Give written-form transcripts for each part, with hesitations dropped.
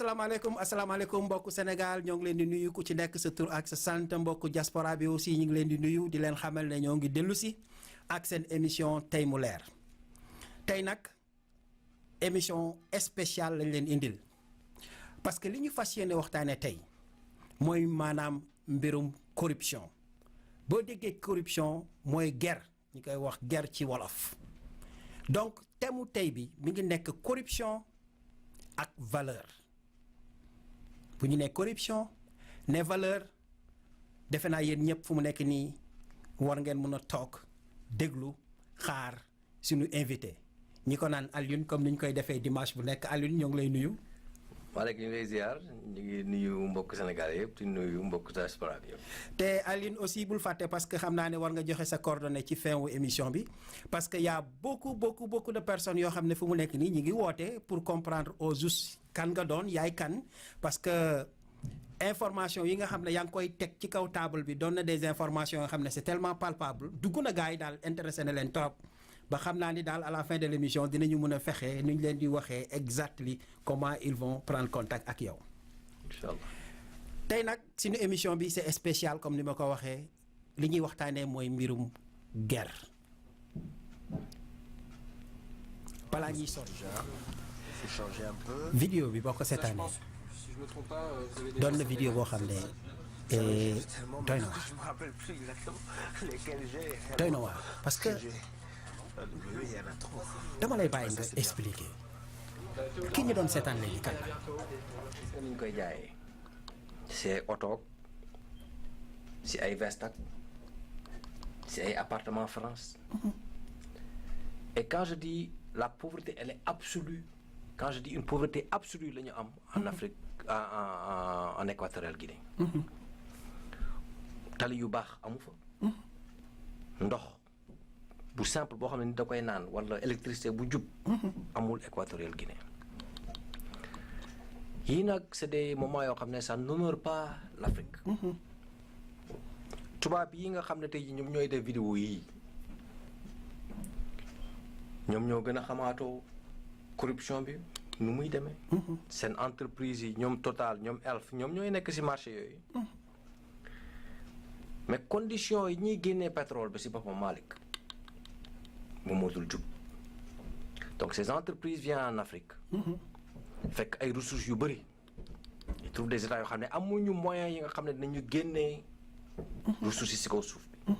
asalaamaaleykum mbokku Sénégal ñoo ngi leen di nuyu ku ci nekk sa tur ak sa sant mbokku diaspora bi aussi ñu ngi leen di nuyu di leen xamal ne ñoo ngi dellu si ak seen émission tey mu leer tey nag émission spéciale lañ leen indil parce que li ñu fas yéene waxtaanee tey mooy maanaam mbirum corruption boo déggee corruption mooy guerre ñu koy wax guerre ci wolof donc thème tey bi mi ngi nekk corruption ak valeur. bu ñu nee corruption ne valeur defe naa yéen ñëpp fu mu nekk nii war ngeen mën a toog déglu xaar suñu invité ñi ko naan Alioune comme ni ñu koy defee dimanche bu nekk Alioune ñoo ngi lay nuyu. maaleykum ñu ngi lay ziar ñu ngi nuyu mbokk Sénégal yëpp di nuyu mbokk diaspora bi yëpp. te Alioune aussi bul fàtte parce que xam naa ne war nga joxe sa coordonnée ci fin wu émission bi parce que y a beaucoup de personnes yoo xam ne fu mu nekk nii ñu ngi woote pour comprendre au juste kan nga doon yaay kan parce que information yi nga xam ne yaa ngi koy teg ci kaw table bi doon na des informations yoo xam ne c'est tellement palpable dugg na gars yi daal intéressé na leen trop ba xam naa ni daal à la fin de l'émission dinañu mën a fexe nu ñu leen di waxee exactement comment ils vont prendre contact ak yow. Inch'Allah. tey nag suñu émission bi c'est spécial comme ni ma ko waxee li ñuy waxtaanee mooy mbirum guerre balaa ñuy sori. vidéo bi boo ko seetaanee doon na vidéo boo xam ne doy na waar doy na waar parce que dama lay bàyyi nga expliquer ki ñu doon seetaan léegi kan la. ni ñu koy jaayee c'est oto si ay vestak si ay appartement France. Et quand je dis la pauvreté elle est absolue quand je dis une pauvreté absolue la ñu am en Afrique en Équatorial Guinée. tali yu baax amu fa. ndox bu simple boo xam ne ni da koy naan wala électricité bu jub. amul Équatorial Guinée. yii nag c'est des moments yoo xam ne ça n'honore pas l'Afrique. tubaab yi nga xam ne tey jii ñoom ñooy def vidéo yii ñoom ñoo gën a xamaatoo corruption bi nu muy demee. seen entreprise yi ñoom Total ñoom Elf ñoom ñooy nekk ci marché yooyu. mais conditions yi ñuy génnee pétrole bi ci boppam Malick moom moo dul jub donc ces entreprises viennent en Afrique. fekk ay ressources yu bëri. ils trouvent des états yoo xam ne amuñu moyens yi nga xam ne dinañu génnee. ressources yi ci kaw suuf bi.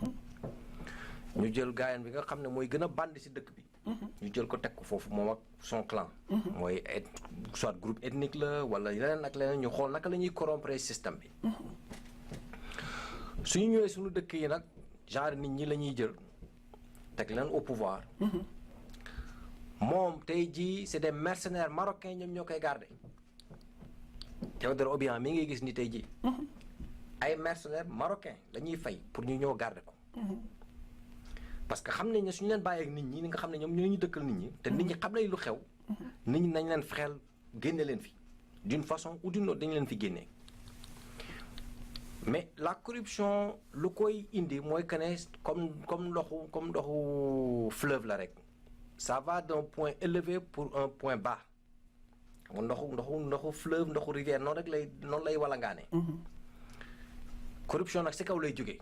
ñu jël gaayan bi nga xam ne mooy gën a bandi ci dëkk bi. ñu jël ko teg ko foofu moom ak son clan. mooy soit groupe ethnique la wala leneen ak leneen ñu xool naka la ñuy corrompre système bi. suñu ñëwee suñu dëkk yi nag genre nit ñi la ñuy jël teg leen au pouvoir. moom tey jii c'est des mercenaires marocains ñoom ñoo koy garder. Théodore Obiang mi ngi gis ni tey jii. ay mercenaires marocains la ñuy fay pour ñu ñëw garder ko. parce que xam nañ ne suñu leen bàyyee ak nit ñi nga xam ne ñoom ñoo ñu dëkkal nit ñi te nit ñi xam nañ lu xew. nit ñi nañ leen fexeel génne leen fi d'une façon ou d'une autre dañu leen fi génne. mais la corruption lu koy indi mooy que ne comme ndoxu fleuve la rek ça va d'un point élevé pour un point bas ndoxu fleuve ndoxu rivière noonu lay walangaane. corruption nag ci kaw lay jógee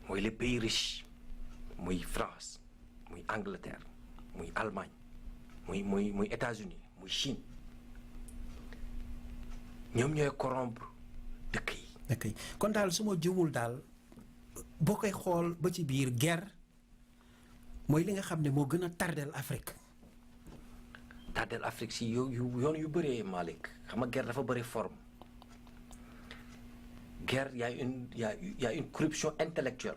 mooy les pays riches muy France muy Angleterre muy Allemagne muy États-Unis muy Chine ñoom ñooy corrompre dëkk yi. ok kon daal su ma jumul daal boo koy xool ba ci biir guerre mooy li nga xam ne moo gën a tardel Afrique. tardel Afrique si yoon yu bëree Malick xam nga guerre dafa bëri forme guerre y a une corruption intellectuelle.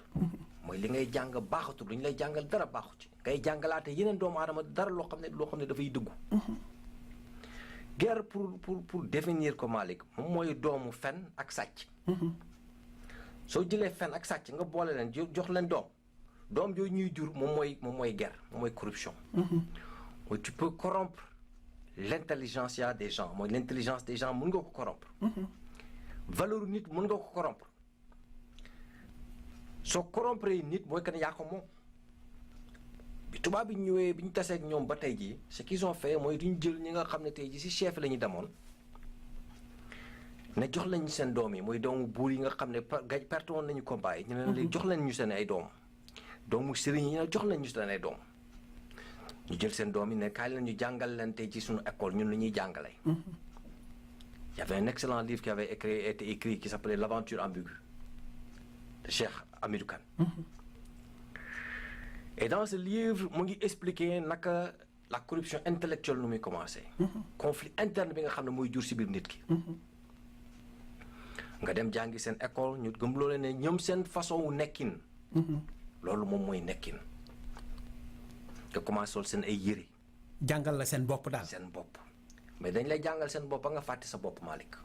mooy li ngay jàng baaxatul lu ñu lay jàngal dara baaxu ci. ngay jàngalaate yeneen doomu aadama dara loo xam ne dafay dëggu. guerre pour définir ko Malick moom mooy doomu fen ak sàcc. soo jëlee fen ak sàcc nga boole leen jox leen doom yooyu ñuy jur moom mooy guerre moom mooy corruption. mooy tu peux corrompre l'intelligentsia des gens mooy l'intelligence des gens mën nga ko corrompre. valeur nit mën nga ko corrompre soo corrompre nit mooy que ne yaa ko moom. bi tubaab bi ñëwee bi ñu tasee ak ñoom ba tey jii ce qu'ils ont fait mooy duñ jël ñi nga xam ne tey jii ci chef la ñu demoon ne jox leen ñu seen doom yi mooy doomu buur yi nga xam ne perte woon nañu combat yi ñu ne leen jox leen ñu seen ay doom doomu sëriñ yi ne jox leen ñu seen ay doom ñu jël seen doom yi ne kaay leen ñu jàngal leen tey ci suñu école ñun lu ñuy jàngale. Il y avait un excellent livre qui avait été écrit qui s'appelait L'aventure ambiguë de Cheikh Hamidou Kane. Et dans ce livre mu ngi expliquer naka la corruption intellectuelle nu muy commencé. conflit interne bi nga xam ne mooy jur si biir nit ki. nga dem jàngi seen école ñu gëm loo leen ne ñoom seen façon wu nekkin. loolu moom mooy nekkin. nga commencé sol seen ay yëre. jàngal la seen bopp daal. seen bopp mais dañ lay jàngal seen bopp ba nga fàtte sa bopp Malick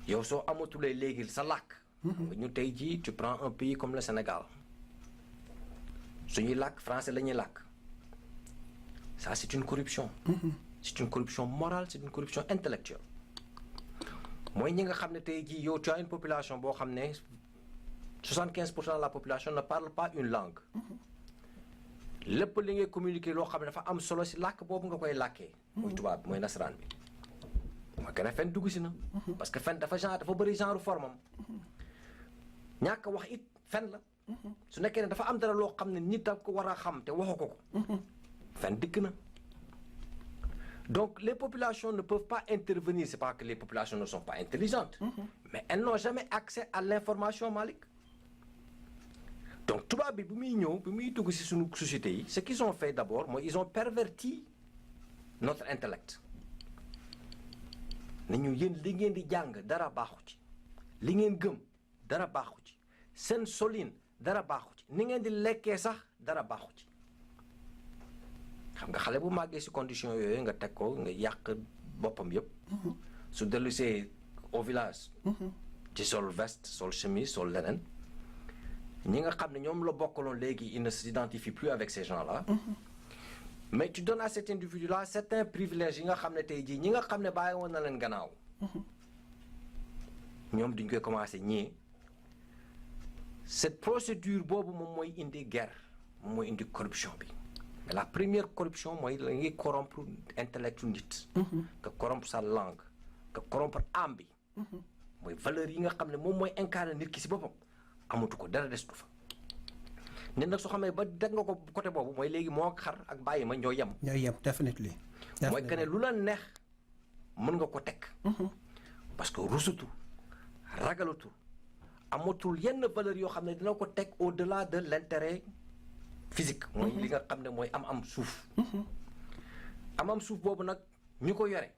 yow soo amatulee léegi sa làkk. ñu tey jii tu prends un pays comme le Sénégal suñuy làkk français la ñuy làkk ça c'est une corruption. c'est une corruption morale c'est une corruption intellectuelle mooy ñi nga xam ne tey jii yow tu as une population boo xam ne 75% de la population ne parle pas une langue. lépp li ngay communiquer loo xam ne dafa am solo si làkk boobu nga koy làkkee. muy tubaab bi mooy nasaraan bi. mooy que ne fen dugg si na. parce que fen dafa bëri genre forme am. ñàkk wax it fen la. su nekkee ne dafa am dara loo xam ne nit da ko war a xam te waxu ko ko. fen dikk na. donc les populations ne peuvent pas intervenir c'est pas que les populations ne sont pas intelligentes. mais elles n'ont jamais accès à l'information Malick. donc tubaab bi muy ñëw bi muy dugg ci suñu société yi ce qu'ils ont fait d'abord mooy ils ont perverti notre intellect ne ñu yéen li ngeen di jàng dara baaxu ci li ngeen gëm dara baaxu ci seen solin dara baaxu ci ni ngeen di lekkee sax dara baaxu ci xam nga xale bu màggee ci condition yooyu nga teg ko nga yàq boppam yépp su dellusee au village ci sol veste sol chemise sol leneen ñi nga xam ne ñoom la bokkaloon léegi il ne s'identifie plus avec ces gens-là. mais tu donnes à cet individu-là certains privilèges yi nga xam ne tey jii ñi nga xam ne bàyyi woon na leen gannaaw. ñoom duñ koy commencer ñii cette procédure boobu moom mooy indi guerre moom mooy indi corruption bi mais la première corruption mooy la ngay corrompre intellectu nit. nga corrompre sa langue nga corrompre âme bi. mooy valeur yi nga xam ne moom mooy incarner nit ki ci boppam. amatu ko dara destu fa nit nag soo xamee ba deg nga ko côté boobu mooy léegi moo xar ak bàyyi ma ñoo yem. ñoo yem definitely. mooy que ne lu la neex mën nga ko teg. parce que rusutu ragalatu amatul yenn valeur yoo xam ne dina ko teg au-delà de l'intérêt physique. mooy li nga xam ne mooy am suuf. am suuf boobu nag ñu ko yore.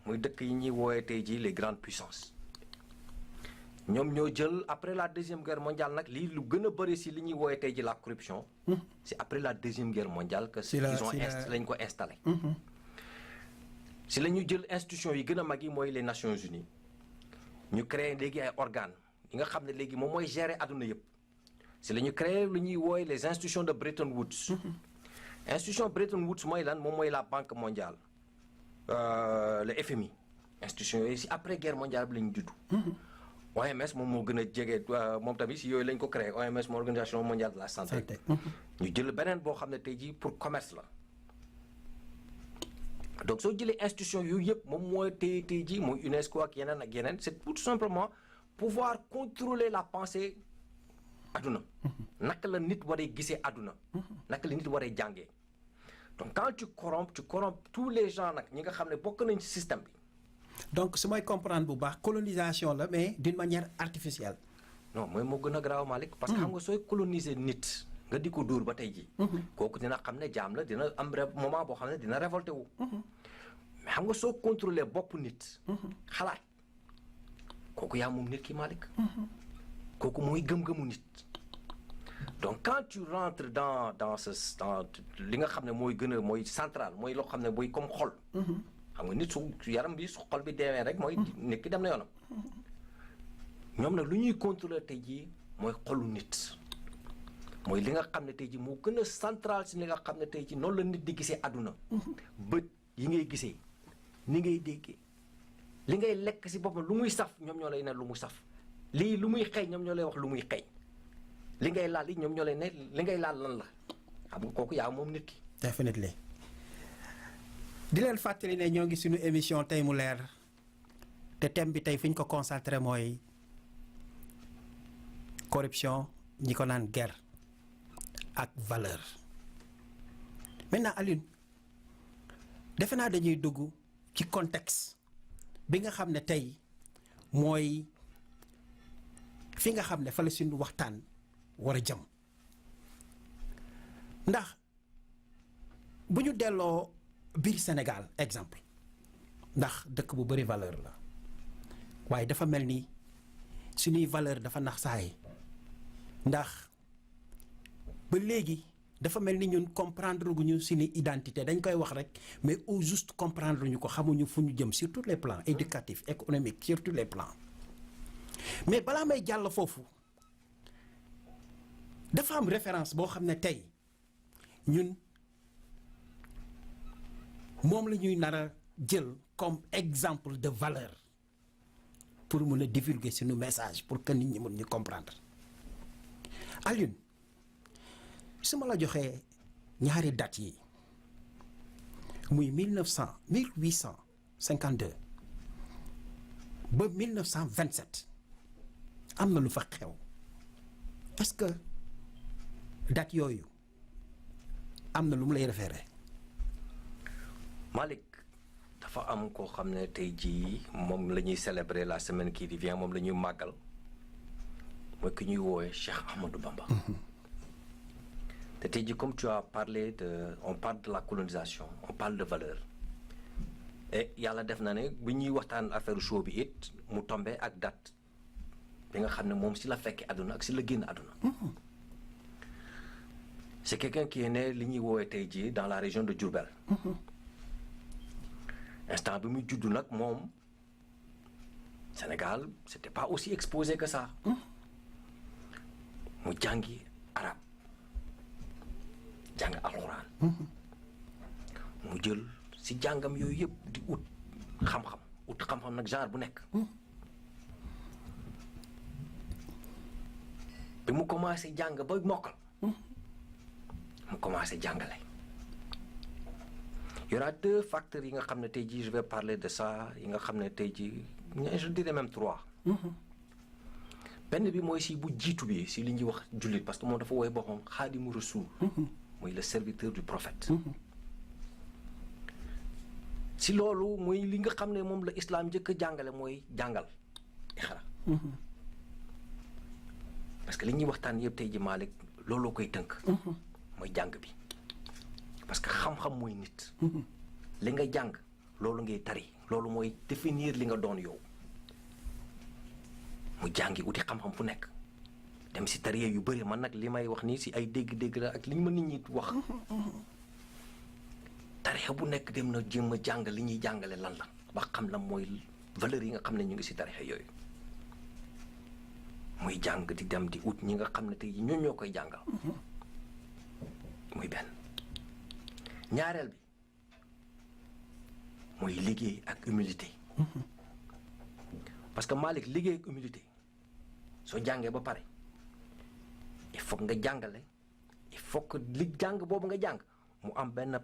muy dëkk yi ñuy woowee tey jii les grandes puissances. ñoom ñoo jël après la deuxième guerre mondiale nag lii lu gën a bëri si li ñuy woowee tey ji la corruption. c'est après la deuxième guerre mondiale que lañ ko installé. si la ñu jël institution yi gën a mag yi mooy les Nations Unies ñu créé léegi ay organes yi nga xam ne léegi moom mooy gérer adduna yëpp si la ñu créé lu ñuy woowee les institutions de Bretton Woods. institution Bretton Woods mooy lan moom mooy la Banque mondiale le FMI institution yooyu si après guerre mondiale bi la ñu juddu. OMS moom moo gën a jege moom tamit si yooyu lañ ko créé OMS mooy organisation mondiale de la santé. ñu jël beneen boo xam ne tey jii pour commerce la. donc soo jëlee institution yooyu yëpp moom mooy tey jii mooy UNESCO ak yeneen c'est tout simplement pouvoir contrôler la pensée adduna. naka la nit waree gisee adduna. naka la nit waree jàngee. donc quand tu corromps tous les gens nag ñi nga xam ne bokk nañ ci système bi. donc su may comprendre bu baax colonisation la mais d'une manière artificielle. non mooy moo gën a garaaw Malick. parce que xam nga sooy coloniser nit nga di ko dóor ba tey jii. kooku dina xam ne jaam la dina am moment boo xam ne dina révolté wu. mais xam nga soo contrôler bopp nit. xalaat kooku yaa moom nit ki Malick. kooku mooy gëm-gëmu nit. donc quand tu rentres dans li nga xam ne mooy gën a mooy central mooy loo xam ne mooy comme xol. xam nga nit su yaram bi su xol bi deewee rek mooy nit ki dem na yoonam. ñoom nag lu ñuy contrôler tey jii mooy xolu nit. mooy li nga xam ne tey jii moo gën a central si li nga xam ne tey jii noonu la nit di gisee àdduna. bët yi ngay gisee ni ngay déggee li ngay lekk si boppam lu muy saf ñoom ñoo lay ne lu muy saf lii lu muy xëy ñoom ñoo lay wax lu muy xëy li ngay laal yi ñoom ñoo lay ne li ngay laal lan la xam nga kooku yaa moom nit ki. definitely di leen fàttali ne ñoo ngi suñu émission tey mu leer te thème bi tey fi ñu ko concentré mooy corruption ñi ko naan guerre ak valeur. maintenant Alioune defe naa dañuy dugg ci contexte bi nga xam ne tey mooy fi nga xam ne fa la suñu waxtaan war a jëm ndax bu ñu delloo biir Sénégal exemple ndax dëkk bu bari valeur la waaye dafa mel ni suñuy valeur dafa nax saay ndax ba léegi dafa mel ni ñun comprendre gu ñu suñu identité dañ koy wax rek mais au juste comprendre ñu ko xamuñu fu ñu jëm sur tous les plans éducatifs économiques sur tous les plans mais balaa may jàll foofu dafa am référence boo xam ne tey ñun moom la ñuy nar a jël comme exemple de valeur pour mun a divulguer suñu message pour que nit ñi mun ñu comprendre Alioune su ma la joxee ñaari dates yi muy 1852 ba 1927 am na lu fa xew est-ce que date yooyu am na lu mu lay référé. Malick dafa am koo xam ne tey jii moom la ñuy célébrer la semaine qui vient moom la ñuy màggal mooy ki ñuy woowee Cheikh Ahmadou Bamba. te tey jii comme tu as parlé on parle de la colonisation on parle de valeur et yàlla def na ne bi ñuy waxtaan affaire show bi it mu tombé ak date bi nga xam ne moom si la fekkee àdduna ak si la génn àdduna. c'est quelqu'un qui est né li ñuy woowee tey jii dans la région de Diourbel. instant bi muy juddu nag moom Sénégal c'était pas aussi exposé que ça. mu jàngi arab jàng alxuraan. mu jël si jàngam yooyu yëpp di ut xam-xam nag genre bu nekk. bi mu commencé jàng ba mokkal. mu commencé jàngale. Il y aura deux facteurs yi nga xam ne tey jii je vais parler de ça yi nga xam ne tey jii je dirais même trois. benn bi mooy si bu jiitu bi si li ñuy wax jullit parce que moom dafa woowee boppam xaadimu rasul. muy le serviteur du prophète. si loolu mooy li nga xam ne moom la islam njëkk a jàngale mooy jàngal iqra. parce que li ñuy waxtaan yëpp tey jii Malick looloo koy tënk. mooy jàng bi. parce que xam-xam mooy nit. li nga jàng loolu ngay tari loolu mooy définir li nga doon yow. mu jàngi uti xam-xam fu nekk dem si tariya yu bëri man nag li may wax nii si ay dégg-dégg la ak li ñu ma nit ñi wax. tariya bu nekk dem na jéem a jàng li ñuy jàngale lan la ba xam la mooy valeur yi nga xam ne ñu ngi si tariya yooyu. muy jàng di dem di ut ñi nga xam ne tey ñoo ñoo koy jàngal. muy benn. ñaareel bi mooy liggéey ak humilité. parce que Malick liggéey ak humilité soo jàngee ba pare il faut nga jàngale il faut que li jàng boobu nga jàng mu am benn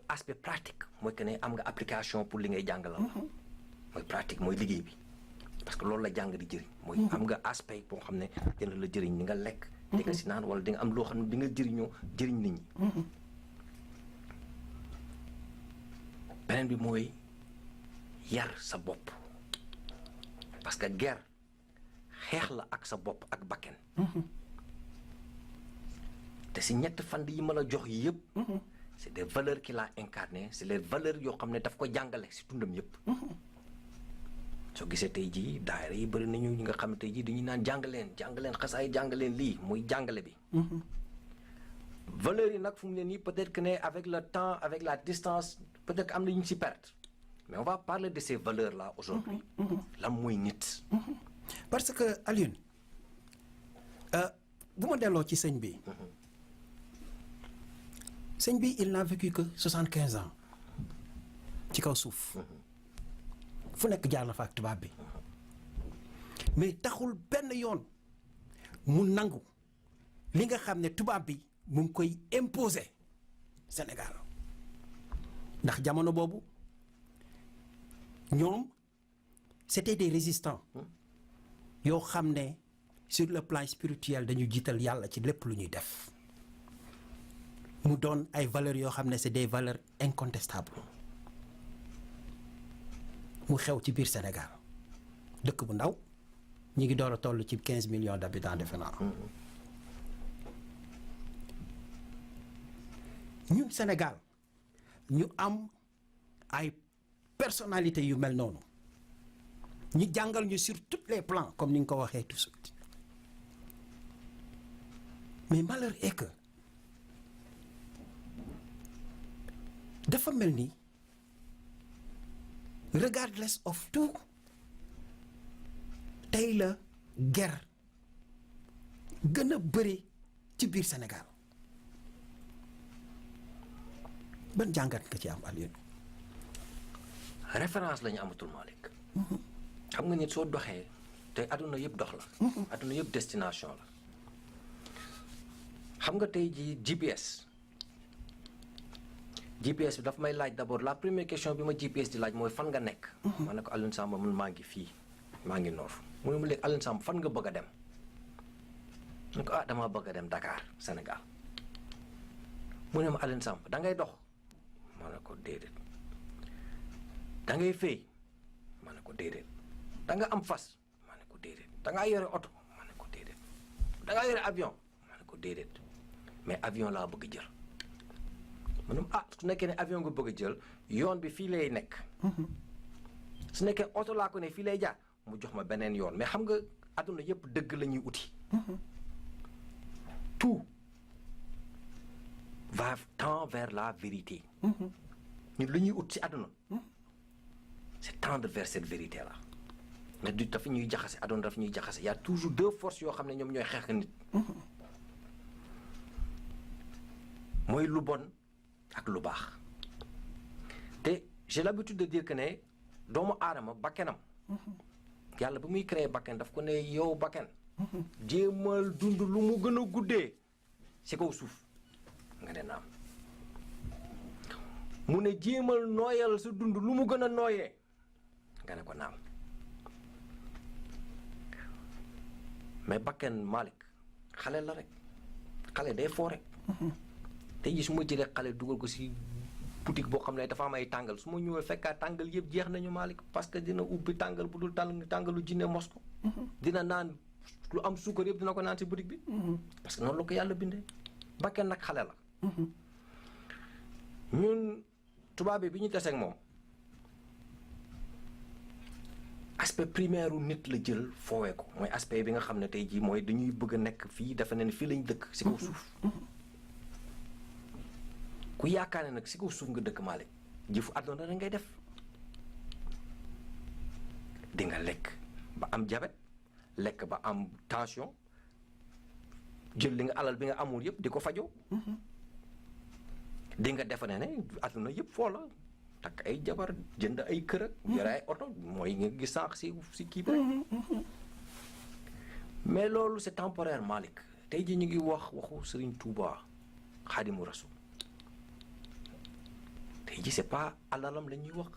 aspect pratique mooy que ne am nga application pour li ngay jàng la mooy pratique mooy liggéey bi parce que loolu la jàng di jëriñ. mooy am nga aspect boo xam ne dina la jëriñ di nga lekk. di nga si naan wala di nga am loo xam ne di nga jëriñoo jëriñ nit ñi. beneen bi mooy yar sa bopp parce que guerre xeex la ak sa bopp ak bakken. te si ñett fànn yi ma la jox yëpp. c'est des valeurs qu'il a incarnées c'est les valeurs yoo xam ne daf ko jàngale si dundam yëpp. soo gisee tey jii daayira yi bëri nañu ñi nga xam ne tey jii dañuy naan jàngaleen xasaay jàngaleen lii muy jàngale bi. valeurs yi nag fu mu ne nii peut-être que ne avec le temps avec la distance peut-être que am na ñu si perte mais on va parler de ces valeurs là aujourd'hui. lan mooy nit. parce que Alioune bu ma delloo ci sëñ bi. sëñ bi il n'a vécu que 75 ans ci kaw suuf. fu nekk jaar na fa ak tubaab bi mais taxul benn yoon mu nangu li nga xam ne tubaab bi mu ngi koy imposer Sénégal ndax jamono boobu ñoom c'était des résistants yoo xam ne sur le plan spirituel dañu jiital yàlla ci lépp lu ñuy def mu doon ay valeurs yoo xam ne c'est des valeurs incontestables mu xew ci biir Sénégal dëkk bu ndaw ñi ngi door a toll ci 15 millions d'habitants defe naa ñun Sénégal ñu am ay personnalités yu mel noonu ñu jàngal ñu sur tous les plans comme ni nga ko waxee tout de suite mais malheur est que dafa mel ni regardless of tout tey la guerre gën a bëri ci biir Sénégal ban jàngat nga ci am Alioune. référence la ñu amatul Malick. xam nga nit soo doxee te adduna yëpp dox la. adduna yëpp destination la. xam nga tey jii GPS bi daf may laaj d'abord la première question bi ma GPS di laaj mooy fan nga nekk. ma ne ko Alioune Samba man maa ngi fii maa ngi Nord mu ne ma léegi Alioune Samba fan nga bëgg a dem. mu ne ko damaa bëgg a dem Dakar Sénégal mu ne ma Alioune Samba da ngay dox ma ne ko déedéet. da ngay fay ma ne ko déedéet da nga am fas ma ne ko déedéet da ngaa yore oto ma ne ko déedéet da ngaa yore avion ma ne ko déedéet mais avion laa bëgg jël ma ne su nekkee ne avion nga bëgg a jël yoon bi fii lay nekk su nekkee oto laa ko ne fii lay jaar mu jox ma beneen yoon mais xam nga adduna yëpp dëgg la ñuy uti tout va tend vers la vérité ñun lu ñuy ut ci adduna c'est tendre vers cette vérité là mais du dafa ñuy jaxase adduna dafa ñuy jaxase y a toujours deux forces yoo xam ne ñoom ñooy xeex nit mooy lu bon ak lu baax te j'ai l'habitude de dire que ne doomu aadama bakkenam yàlla ba muy créer bakken daf ko ne yow bakken jéemal dund lu mu gën a guddee ci kaw suuf nga ne naam mu ne jéemal nooyal sa dund lu mu gën a nooyee nga ne ko naam mais bakken Malick xale la rek xale day foo rek tey jii su ma jëlee xale dugal ko ci boutique boo xam ne dafa am ay tàngal su ma ñëwee fekkaa tàngal yëpp jeex nañu Malick parce que dina ubbi tàngal bu dul tàngalu jinne mos ko dina naan lu am suukar yëpp dina ko naan ci boutique bi parce que noonu la ko yàlla bindee bakken nag xale la ñun tubaab bi ñu taseeg moom aspect primaire u nit la jël foowee ko mooy aspect bi nga xam ne tey jii mooy dañuy bëgg a nekk fii dafa ne ni fii lañ dëkk ci kaw suuf ku yaakaar ne nag ci kaw suuf nga dëkk Malick jëfu àdduna rek ngay def di nga lekk ba am diabète lekk ba am tension jël li nga alal bi nga amul yëpp di ko fajoo di nga defe ne àdduna yëpp foo la takk ay jabar jënd ay kër ak yore ay oto mooy nga gis sànq si kii ba mais loolu c'est temporaire Malick tey jii ñu ngi waxu Serigne Touba Xaadimu Rasul tey jii c'est pas alalam la ñuy wax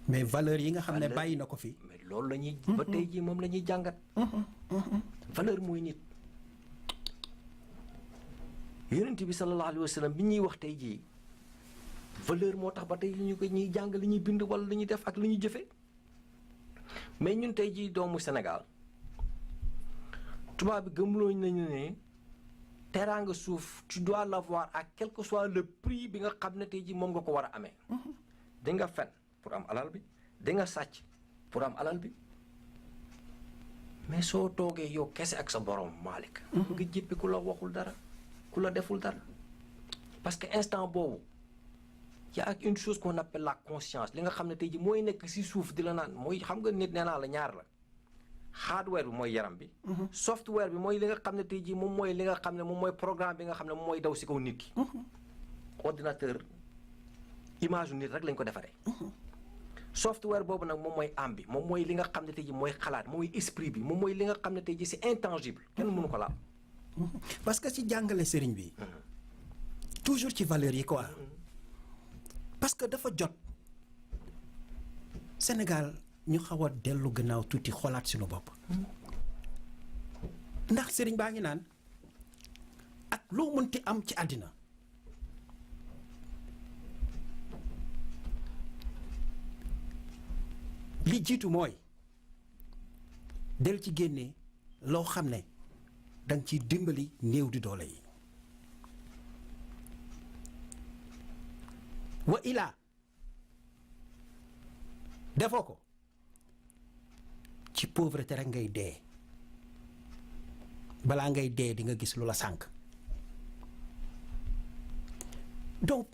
mais valeurs yi nga xam ne bàyyi na ko fi mais loolu la ñuy ba tey jii moom la ñuy jàngat valeur mooy nit yonent bi sallallahu alayhi wa sallam bi ñuy wax tey jii valeur moo tax ba tey ñu ko ñuy jàng li ñuy bind wala li ñuy def ak li ñuy jëfe mais ñun tey jii doomu Sénégal tubaab bi gëmloo nañu ne teraanga suuf tu dois l'avoir à quel que soit le prix bi nga xam ne tey jii moom nga ko war a amee di nga fen pour am alal bi di nga sàcc pour am alal bi mais soo toogee yow kese ak sa borom Malick nga jéppi ku la waxul dara ku la deful dara parce que instant boobu y a une chose qu'on appelle la conscience li nga xam ne tey ji mooy nekk ci suuf di la naan mooy xam nga nit nee naa la ñaar la hardware bi mooy yaram bi software bi mooy li nga xam ne tey ji moom mooy li nga xam ne moom mooy programme bi nga xam ne moom mooy daw ci kaw nit ki ordinateur image u nit rek lañ ko defaree software boobu nag moom mooy am bi moom mooy li nga xam ne tey ji mooy xalaat mooy esprit bi moom mooy li nga xam ne tey ji c'est intangible kenn mënu ko laal parce que ci jàngale sëriñ bi toujours ci valeurs yi quoi parce que dafa jot Sénégal ñu xaw a dellu gannaaw tuuti xoolaat suñu bopp ndax sëriñ baa ngi naan ak loo mënti am ci àddina li jiitu mooy del ci génne loo xam ne danga ciy dimbali néew di doole yi wa ilaa defoo ko ci pauvreté rek ngay dee balaa ngay dee di nga gis lu la sànk donc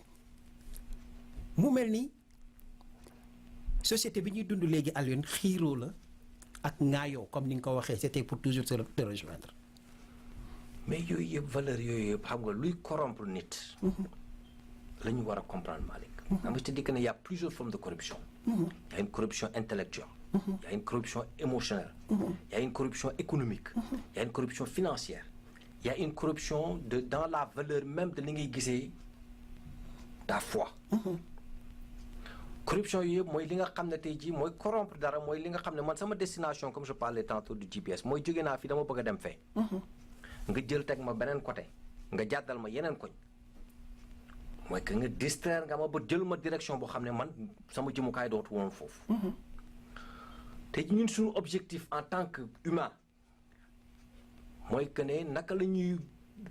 mu mel ni société bi ñuy dund léegi Alioune xiiroo la ak ŋaayoo comme ni nga ko waxee c'était pour toujours te rejoindre. mais yooyu yëpp valeur yooyu yëpp xam nga luy corrompre nit. la ñu war a comprendre Malick. xam nga je te dis que ne y a plusieurs formes de corruption. Il y a une corruption intellectuelle. Il y a une corruption émotionnelle. Il y a une corruption économique. Il y a une corruption financière. Il y a une corruption dans la valeur même de li ngay gisee ta foi. corruption yooyu yëpp mooy li nga xam ne tey jii mooy corrompre dara mooy li nga xam ne man sama destination comme je parlais tantôt du GPS mooy jóge naa fi dama bëgg a dem fee. nga jël teg ma beneen côté nga jàddal ma yeneen koñ mooy que nga distraire nga ma ba jël ma direction boo xam ne man sama jëmukaay dootu woon foofu. te ñun suñu objectif en tant que humain mooy que ne naka la ñuy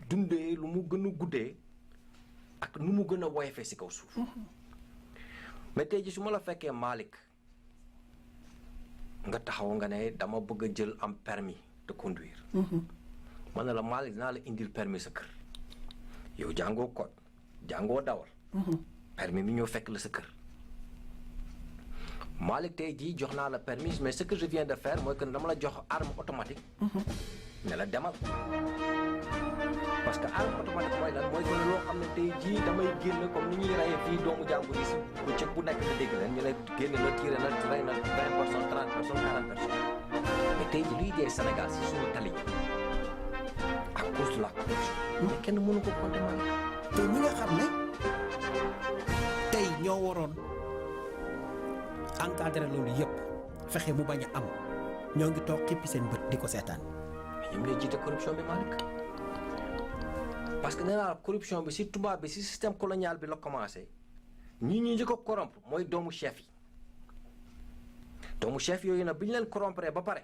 dundee lu mu gën a guddee ak nu mu gën a woyofee si kaw suuf. mais tey ji su ma la fekkee Malick nga taxaw nga ne dama bëgg a jël am permis de conduire. man ne la Malick dinaa la indil permis sa kër yow jàngoo code jàngoo dawal. permis bi ñoo fekk la sa kër. Malick tey jii jox naa la permis mais ce que je viens de faire mooy que dama la jox arme automatique. ne la demal. parce que arme automatique mooy lan mooy que loo xam ne tey jii damay génn comme ni ñuy reyee fii doomu jàmbur yi si bëccëg bu nekk nga dégg leen ñu ne génn na tiré na rey na 20 personnes 30 personnes 40 personnes mais tey jii luy dee Sénégal si suñu tali yi à cause de la corruption. mais kenn mënu ko compter Malick. te ñi nga xam ne tey ñoo waroon encadrer loolu yëpp fexe mu bañ a am ñoo ngi toog xippi seen bët di ko seetaan. mais ñoom ñooy jiite corruption bi Malick. parce que nee naa corruption bi si tubaab bi si système colonial bi la commencé ñi ñu njëkk a corrompre mooy doomu chef yi doomu chef yooyu nag bi ñu leen corrompre ba pare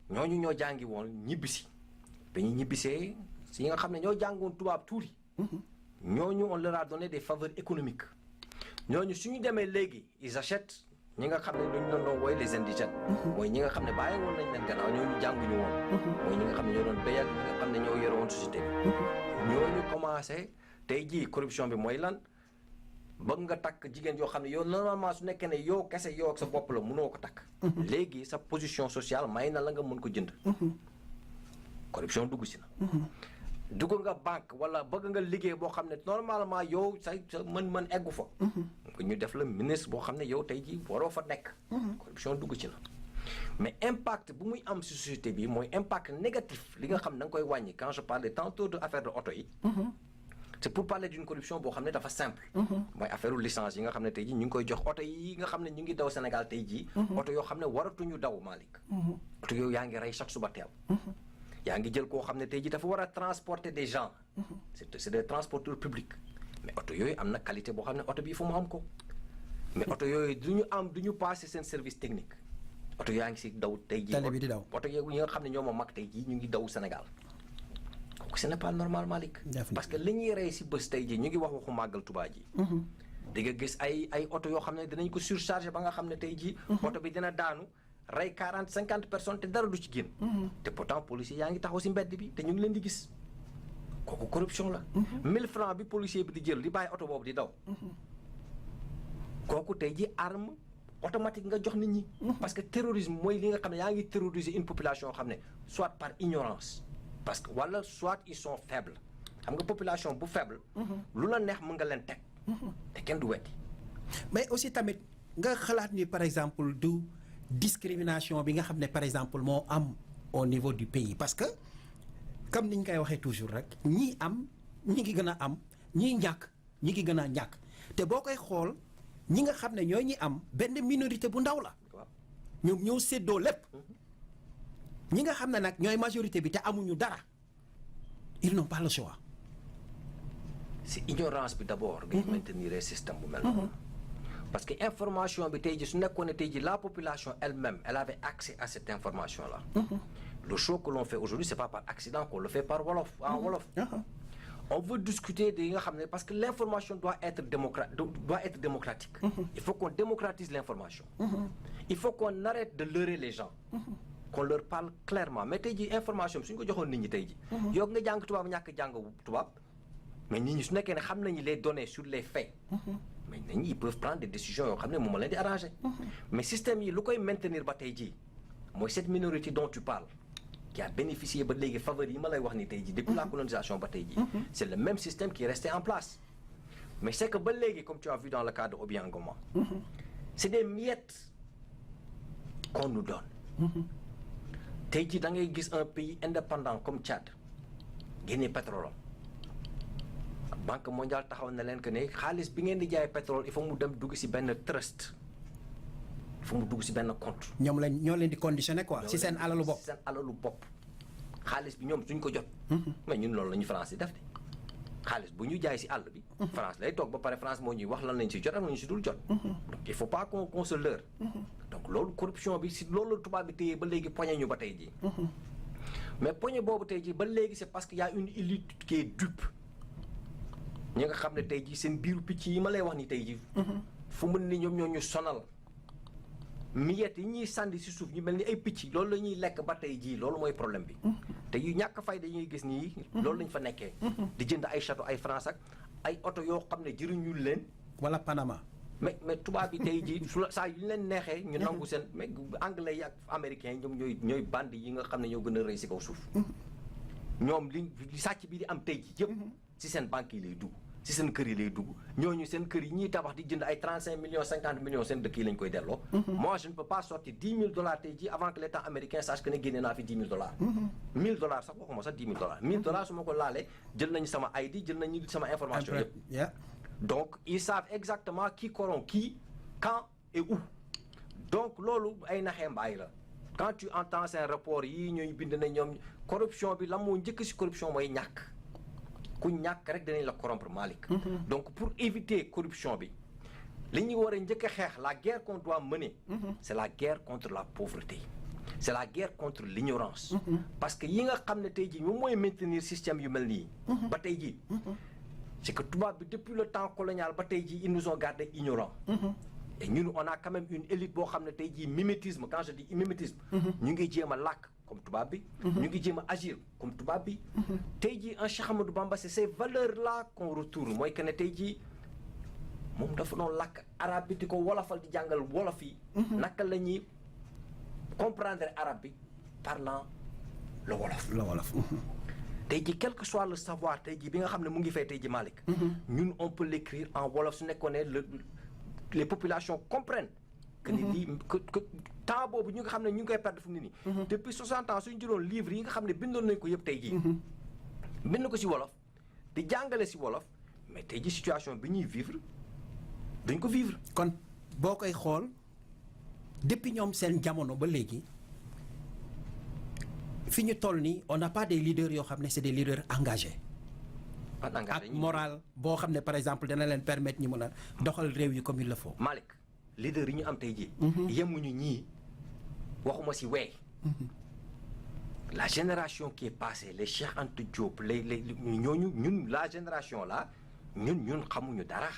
ñooñu ñoo jàngi woon ñibbisi bi ñu ñibbisee si nga xam ne ñoo jàngoon tubaab tuuti ñooñu on leur a donné des faveurs économiques ñooñu suñu demee léegi ils achètent ñi nga xam ne dañu doon doon wooy les indigènes mooy ñi nga xam ne bàyyi woon nañ leen gannaaw ñooñu jànguñu woon mooy ñi nga xam ne ñoo doon béy ak ñi nga xam ne ñoo yore woon société bi ñooñu commencé tey jii corruption bi mooy lan bëgg nga takk jigéen yoo xam ne yow normalement su nekkee ne yow kese yow ak sa bopp la mënoo ko takk léegi sa position sociale may na la nga mën ko jënd corruption dugg si na dugg nga banque wala bëgg nga liggéey boo xam ne normalement yow sa mën-mën eggu fa ñu def la ministre boo xam ne yow tey jii waroo fa nekk corruption dugg ci na mais impact bu muy am si société bi mooy impact négatif li nga xam ne da nga koy wàññi quand je parlais tantôt de affaire de oto yi c'est pour parler d'une corruption boo xam ne dafa simple mooy affaire licence yi nga xam ne tey jii ñu ngi koy jox oto yi nga xam ne ñu ngi daw Sénégal tey jii oto yoo xam ne waratuñu daw Malick oto yooyu yaa ngi rey chaque suba teel yaa ngi jël koo xam ne tey jii dafa war a transporter des gens c'est des transporteurs publics mais oto yooyu am na qualité boo xam ne oto bii fu mu am ko mais oto yooyu du ñu passé seen service technique oto yaa ngi si daw tey jii tali bi di daw oto yooyu yi nga xam ne ñoo ma mag tey jii ñu ngi daw Sénégal kooku ce n'est pas normal Malick parce que li ñuy rey si bés tey jii ñu ngi wax waxu màggal Tuubaa ji di nga gis ay oto yoo xam ne dinañ ko surchargé ba nga xam ne tey jii oto bi dina daanu rey 40-50 personnes te dara du ci génn te pourtant policier yaa ngi taxaw si mbedd bi te ñu ngi leen di gis kooku corruption la 1000 francs bi policier bi di jël di bàyyi oto boobu di daw kooku tey ji arme automatique nga jox nit ñi parce que terrorisme mooy li nga xam ne yaa ngi terroriser une population yoo xam ne soit par ignorance parce que wala soit ils sont faibles xam nga population bu faible lu la neex mën nga leen teg te kenn du weddi mais aussi tamit nga xalaat ni par exemple du discrimination bi nga xam ne par exemple moo am au niveau du pays parce que comme ni ñu koy waxee toujours rek ñii am ñi ngi gën a am ñii ñàkk ñi ngi gën a ñàkk te boo koy xool ñi nga xam ne ñoo ñi am benn minorité bu ndaw la ñoom ñoo séddoo lépp ñi nga xam ne nag ñooy majorité bi te amuñu dara ils n'ont pas le choix. c'est ignorance bi d'abord. ngay maintenir un système bu mel noonu. parce que information bi tey jii su nekkoon ne tey jii la population elle-même elle avait accès à cette information là. Le choix que l'on fait aujourd'hui c'est pas par accident qu'on le fait par wolof en wolof. On veut discuter de nga xam ne parce que l'information doit être démocratique. Il faut qu'on démocratise l'information. Il faut qu'on arrête de leurrer les gens. Qu'on leur parle clairement mais tey jii information bi suñu ko joxoon nit ñi tey jii. yow nga jàng tubaab ñàkk jàng tubaab mais nit ñi su nekkee ne xam nañu les données sur les faits. mais nit ñi ils peuvent prendre des décisions yoo xam ne moom leen di arranger. mais système yi lu koy maintenir ba tey jii mooy cette minorité dont tu parles. qui a bénéficié ba léegi faveur yi ma lay wax ni tey jii depuis la colonisation ba tey jii. c'est le même système qui est resté en place. mais c'est que ba léegi comme tu as vu dans le cas de Obiang Ngoma. c'est des miettes qu'on nous donne. tey jii da ngay gis un pays indépendant comme Tchad génnee pétrole am Banque mondiale taxaw na leen que ne xaalis bi ngeen di jaay pétrole il faut mu dem dugg ci benn trust. fu mu dugg ci benn compte. ñoo leen di conditionné quoi. ci seen alalu bopp seen alalu bopp. xaalis bi ñoom suñ ko jot. mais ñun loolu la ñu France di def de xaalis bu ñu jaay ci àll bi. France lay toog ba pare France moo ñuy wax lan lañ ci jot ak ñu ci dul jot. donc il faut pas qu'on se leurre. donc loolu corruption bi ci loolu la tubaab bi téye ba léegi poñe ñu ba tey jii. mais poñe boobu tey jii ba léegi c'est parce que y a une élite qui est dupe. ñi nga xam ne tey jii seen biiru picc yi ma lay wax ni tey jii. fu mu ni ñoom ñoo ñu sonal. miettes yi ñuy sànni ci suuf ñu mel ni ay picc loolu la ñuy lekk ba tey jii loolu mooy problème bi. te yu ñàkk fay dañuy gis nii. loolu lañ fa nekkee. di jënd ay château ay France ak ay oto yoo xam ne jëriñu leen. wala Panama. mais tubaab bi tey jii su la saa yu ñu leen neexee. ñu nangu seen mais anglais yi ak américains yi ñoom ñooy bandi yi nga xam ne ñoo gën a rëy ci kaw suuf. ñoom li sàcc bi di am tey jii yëpp ci seen banques yi lay dugg. ci seen kër yi lay dugg ñooñu seen kër yi ñuy tabax di jënd ay 35 millions 50 millions seen dëkk yi lañ koy delloo. moi je ne peux pas sortir $10 000 tey jii avant que l'État américain sache que ne génne naa fi $10 000. $1,000 sax waxuma sax $10 000. $1,000 su ma ko laalee jël nañu sama ID jël nañu sama information yëpp. donc ils savent exactement qui corrompt qui quand et où. donc loolu ay naxee mbaay la quand tu entends seen rapport yi ñooy bind na ñoom corruption bi la moo njëkk ci corruption mooy ñàkk. ku ñàkk rek danañ la corrompre Malick. donc pour éviter corruption bi li ñu war a njëkk a xeex la guerre qu'on doit mener. c'est la guerre contre la pauvreté. c'est la guerre contre l'ignorance. parce que yi nga xam ne tey jii moom mooy maintenir système yu mel nii. ba tey jii c'est que tubaab bi depuis le temps colonial ba tey jii ils nous ont gardé ignorants. et ñun on a quand même une élite boo xam ne tey jii mimétisme quand je dis mimétisme. ñu ngi jéem a làkk. comme tubaab bi. ñu ngi jéem a agir comme tubaab bi. tey jii un Cheikh Ahmadou Bamba c'est ces valeurs-là qu'on retourne mooy que ne tey jii moom dafa doon làkk arabe bi di ko wolofal di jàngal wolof yi. naka la ñuy comprendre arabe bi parlant le wolof. le wolof. tey jii quel que soit le savoir tey jii bi nga xam ne mu ngi fay tey jii Malick. ñun on peut l'écrire en wolof su nekkoon ne les populations comprennent. que ni lii que temps boobu ñu nga xam ne ñu ngi koy perdre fu mu ne nii. depuis 60 ans suñu jëloon livre yi nga xam ne bindoon nañu ko yëpp tey jii. bind ko ci wolof di jàngale ci wolof mais tey jii situation bi ñuy vivre dañ ko vivre. kon boo koy xool depuis ñoom seen jamono ba léegi fi ñu toll nii on n'a pas des leaders yoo xam ne c'est des leaders engagés. ak moral boo xam ne par exemple dana leen permettre ñu mën a doxal réew yi comme il le faut. Malick. leader yi ñu am tey jii. yemuñu ñii waxuma ci wey. la génération qui est passée les Cheikh Anta Diop les ñooñu ñun la génération là ñun xamuñu dara.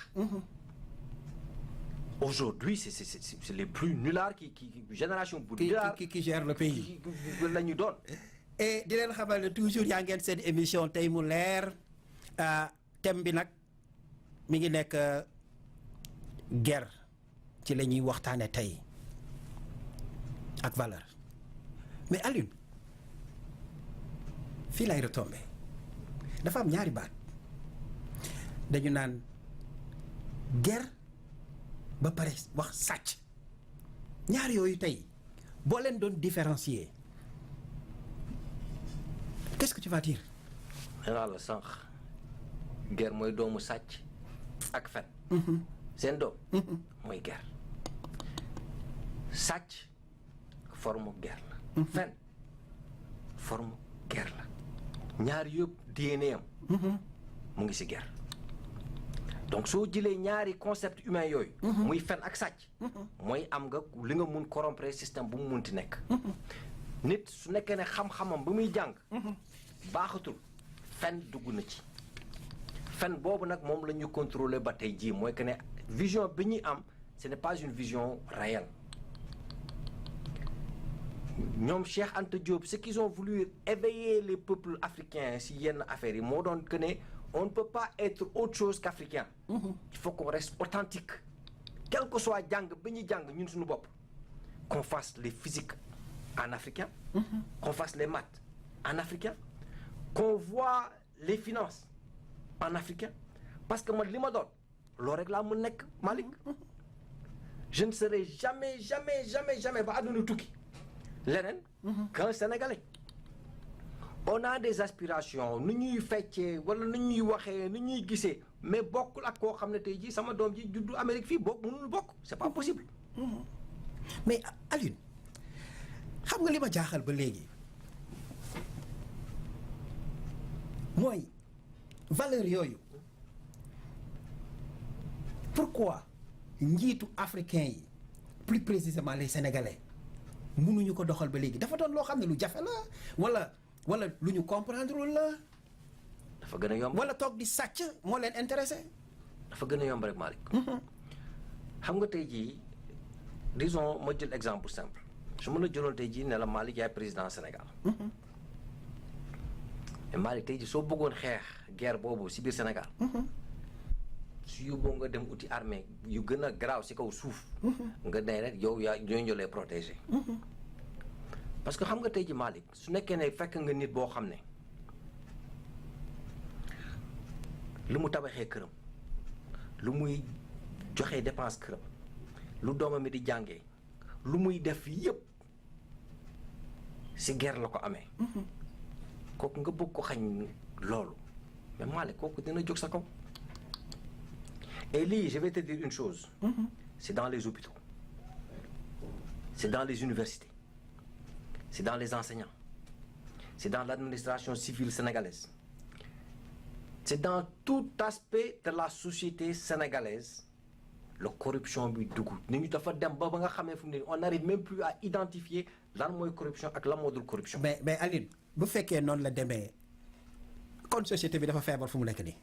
aujourd'hui c'est les plus nullards qui génération bu nullard qui gère le pays la ñu doon. et di leen xamal ne toujours yaa ngeen seen émission tey mu leer thème bi nag mi ngi nekk guerre. ci la ñuy waxtaane tey ak valeur mais Alioune fii lay retombé dafa am ñaari baat dañu naan guerre ba pare wax sàcc ñaar yooyu tey boo leen doon différencier qu'est-ce que tu vas dire. xanaa la sànq guerre mooy doomu sàcc ak fen. seen doom mooy guerre. sàcc forme guerre la. fen forme guerre la. ñaar yëpp DNA am mu ngi ci guerre. donc soo jëlee ñaari concept humain yooyu. muy fen ak sàcc. mooy am nga li nga mun corrompre système bu mu munti nekk. nit su nekkee ne xam-xamam ba muy jàng. baaxatul fen dugg na ci. fen boobu nag moom la ñu contrôler ba tey jii mooy que ne vision bi ñuy am ce n'est pas une vision réelle. ñoom Cheikh Anta Diop ce qu'ils ont voulu éveiller les peuples africains si yenn affaires yi moo doon que ne on ne peut pas être autre chose qu'africain. Il faut qu'on reste authentique. Quel que soit jàng bi ñuy jàng ñun suñu bopp. Qu'on fasse les physiques en africain. Qu'on fasse les maths en africain. Qu'on voit les finances en africain. Parce que man li ma doon loolu rek laa mu nekk Malick. Je ne serai jamais ba àdduna tukki leneen qu'un Sénégalais. On a des aspirations nu ñuy feccee wala nu ñuy waxee nu ñuy gisee mais bokkul ak koo xam ne tey jii sama doom ji juddu Amérique fii mënul bokk c'est pas possible. mais Alioune xam nga li ma jaaxal ba léegi mooy valeur yooyu pourquoi njiitu africain yi plus précisément les Sénégalais mënuñu ko doxal ba léegi dafa doon loo xam ne lu jafe la wala lu ñu comprendre la. dafa gën a yomb wala toog di sàcc moo leen intéressé. dafa gën a yomb rek Malick. xam nga tey jii disons ma jël exemple simple su ma la jëloon tey jii ne la Malick yaay président Sénégal. mais Malick tey jii soo bëggoon xeex guerre boobu si biir Sénégal. su yóbboo nga dem uti armée yu gën a garaaw si kaw suuf. nga ne rek yow yaa ñoo lay protéger. parce que xam nga tey ji Malick su nekkee ne fekk nga nit boo xam ne lu mu tabaxee këram lu muy joxee dépense këram lu doomam mi di jàngee lu muy def yépp ci guerre la ko amee. kooku nga bëgg ko xañ loolu mais Malick kooku dina jóg sa kaw. et lii je vais te dire une chose. c'est dans les hôpitaux c'est dans les universités. C'est dans les enseignants. C'est dans l'administration civile sénégalaise. C'est dans tout aspect de la société sénégalaise. La corruption bi dugg nit ñi dafa dem ba nga xamee fu mu ne on n'arrive même plus à identifier lan mooy corruption ak lan moo dul corruption. mais Alioune bu fekkee noonu la demee kon société bi dafa feebar fu mu nekk nii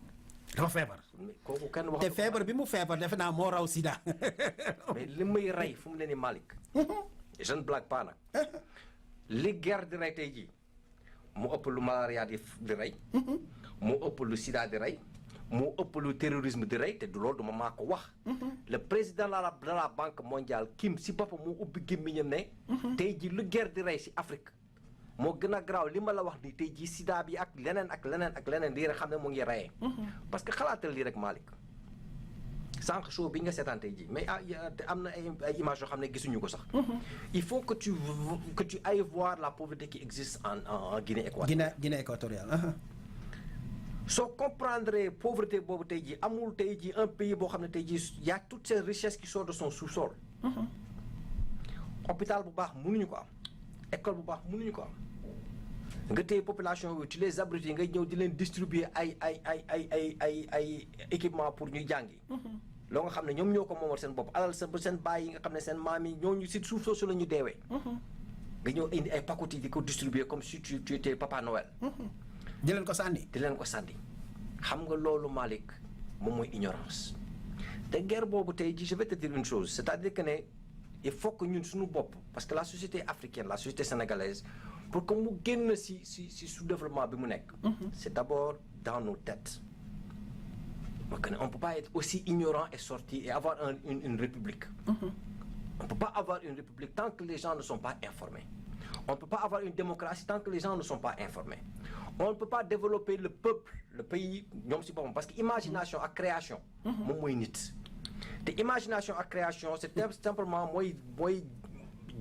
dafa feebar. kooku kenn wax te feebar bi mu feebar defe naa moo raw sida. mais li muy rey fu mu ne nii Malick. je ne blague pas nag. li guerre di rey tey jii mu ëpp lu malaria di rey. mu ëpp lu sida di rey. mu ëpp lu terrorisme di rey te du loolu duma maa ko wax. le président de la banque mondiale Kim si boppam moo ubbi gémmiñam ne. tey jii lu guerre di rey si Afrique moo gën a garaaw li ma la wax nii tey jii sida bi ak leneen lii rek xam ne mu ngi reyee. parce que xalaatal lii rek Malick sànq show bi nga seetaan tey jii mais am na ay images yoo xam ne gisuñu ko sax. il faut que tu ailles voir la pauvreté qui existe en Guinée équatoriale. Guinée équatoriale. soo comprendre pauvreté boobu tey jii amul tey jii un pays boo xam ne tey jii y a toutes ces richesses qui sortent de son sous-sol. hôpital bu baax mënuñu ko am. école bu baax mënuñu ko am. nga téye population bi tu les abrites nga ñëw di leen distribuer ay équipement pour ñuy jàngi. loo nga xam ne ñoom ñoo ko moomal seen bopp alal seen baay yi nga xam ne seen maam yi ñooñu si suuf soosu la ñu deewee. nga ñëw indi ay pacotille di ko distribuer comme si tu étais Papa Noël. di leen ko sànni. xam nga loolu Malick moom mooy ignorance. te guerre boobu tey jii je vais te dire une chose c'est-à-dire que ne il faut que ñun suñu bopp parce que la société africaine la société sénégalaise pour que mu génn si sous-développement bi mu nekk. c'est d'abord dans nos têtes. donc on ne peut pas être aussi ignorant et sortir et avoir une république. On ne peut pas avoir une république tant que les gens ne sont pas informés. On ne peut pas avoir une démocratie tant que les gens ne sont pas informés. On ne peut pas développer le peuple, le pays, ñoom si boppam parce que imagination ak création. moom mooy nit. te imagination ak création c'est simplement mooy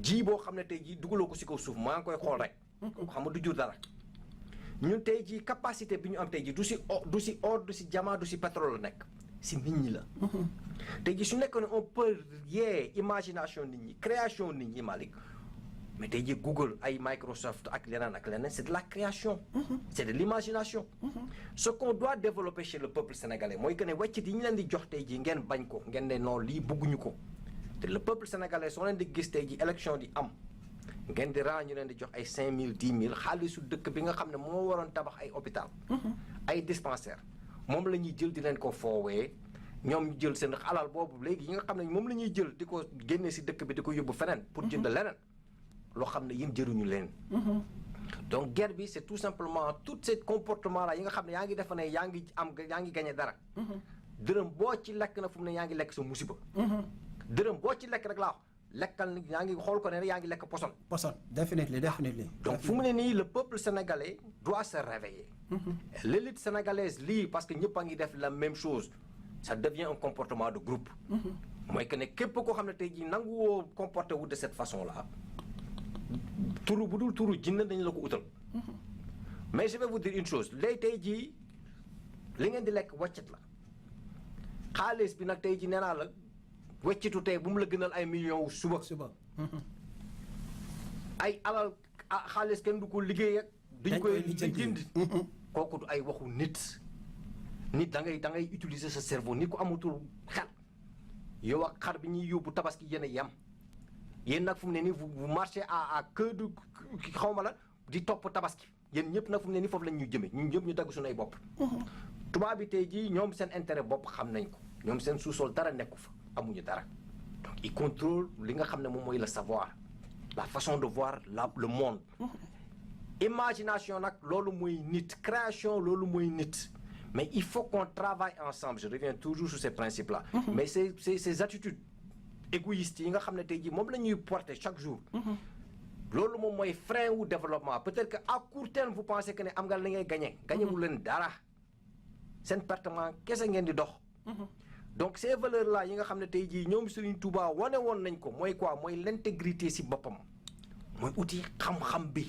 ji boo xam ne tey jii dugaloo ko si kaw suuf maa ngi koy xool rek. xam nga du jur dara. ñun tey jii capacité bi ñu am tey jii du si or du si diamant du si pétrole la nekk si nit ñi la. tey jii su nekkoon on peut yee imagination nit ñi création nit ñi Malick mais tey jii Google ay Microsoft ak leneen c'est de la création. c'est de l'imagination. ce qu'on doit développer chez le peuple sénégalais mooy que ne weccit yi ñu leen di jox tey jii ngeen bañ ko ngeen ne non lii bëgguñu ko te le peuple sénégalais soo leen di gis tey jii élection di am ngeen di ñu leen di jox ay 5000 10 000 xaalisu dëkk bi nga xam ne moo waroon tabax ay hôpital ay dispensaires moom la ñuy jël di leen ko foowee. ñoom ñu jël seen alal boobu léegi yi nga xam ne moom la ñuy jël di ko génne si dëkk bi di ko yóbbu feneen pour jënd leneen loo xam ne yéen jëruñu leen. donc guerre bi c'est tout simplement tout ce comportement là yi nga xam ne yaa ngi defe ne yaa ngi gagné dara. dërëm boo ci lekk na fu mu ne yaa ngi lekk sa musiba. dërëm boo ci lekk rek laa lekkal ni yaa ngi xool ko ne yaa ngi lekk poson. poson definitely. donc fu mu ne nii le peuple sénégalais doit se réveiller. l'élite sénégalaise lii parce que ñëpp a ngi def la même chose. ça devient un comportement de groupe. mooy que ne képp koo xam ne tey jii nangu woo comporté wu de cette façon là turu bu dul turu jinne dañu la ko utal. mais je vais vous dire une chose léegi tey jii li ngeen di lekk weccit la xaalis bi nag tey jii nee naa la weccitu tey bu mu la gënal ay millions wu suba. ay alal xaalis kenn du ko liggéey ak. dañ koy jënd kooku du ay waxu nit. nit da ngay utiliser sa cerveau nit ko amatul xel yow ak xar bi ñuy yóbbu tabaski yéen a yem yéen nag fu mu ne nii vous marchez à queue de xawma la di topp tabaski yéen ñëpp nag fu mu ne nii foofu lañ ñuy jëmee ñun ñëpp ñu dagg suñu ay bopp. tubaab bi tey jii ñoom seen intérêt bopp xam nañ ko ñoom seen sous-sol dara nekku fa amuñu dara donc ils contrôlent li nga xam ne moom mooy le savoir la façon de voir le monde. imagination nag loolu mooy nit création loolu mooy nit. mais il faut qu'on travaille ensemble je reviens toujours sur ces principes-là. mais ces attitudes égoïstes yi nga xam ne tey jii moom la ñuy porter chaque jour. loolu moom mooy frein wu développement peut-être que à court terme vous pensez que ne am nga li ngay gagné wu leen dara seen pertement kese ngeen di dox. donc ces valeurs-là yi nga xam ne tey jii ñoom Serigne Touba wane woon nañ ko mooy quoi mooy l'intégrité si boppam mooy uti xam-xam bi.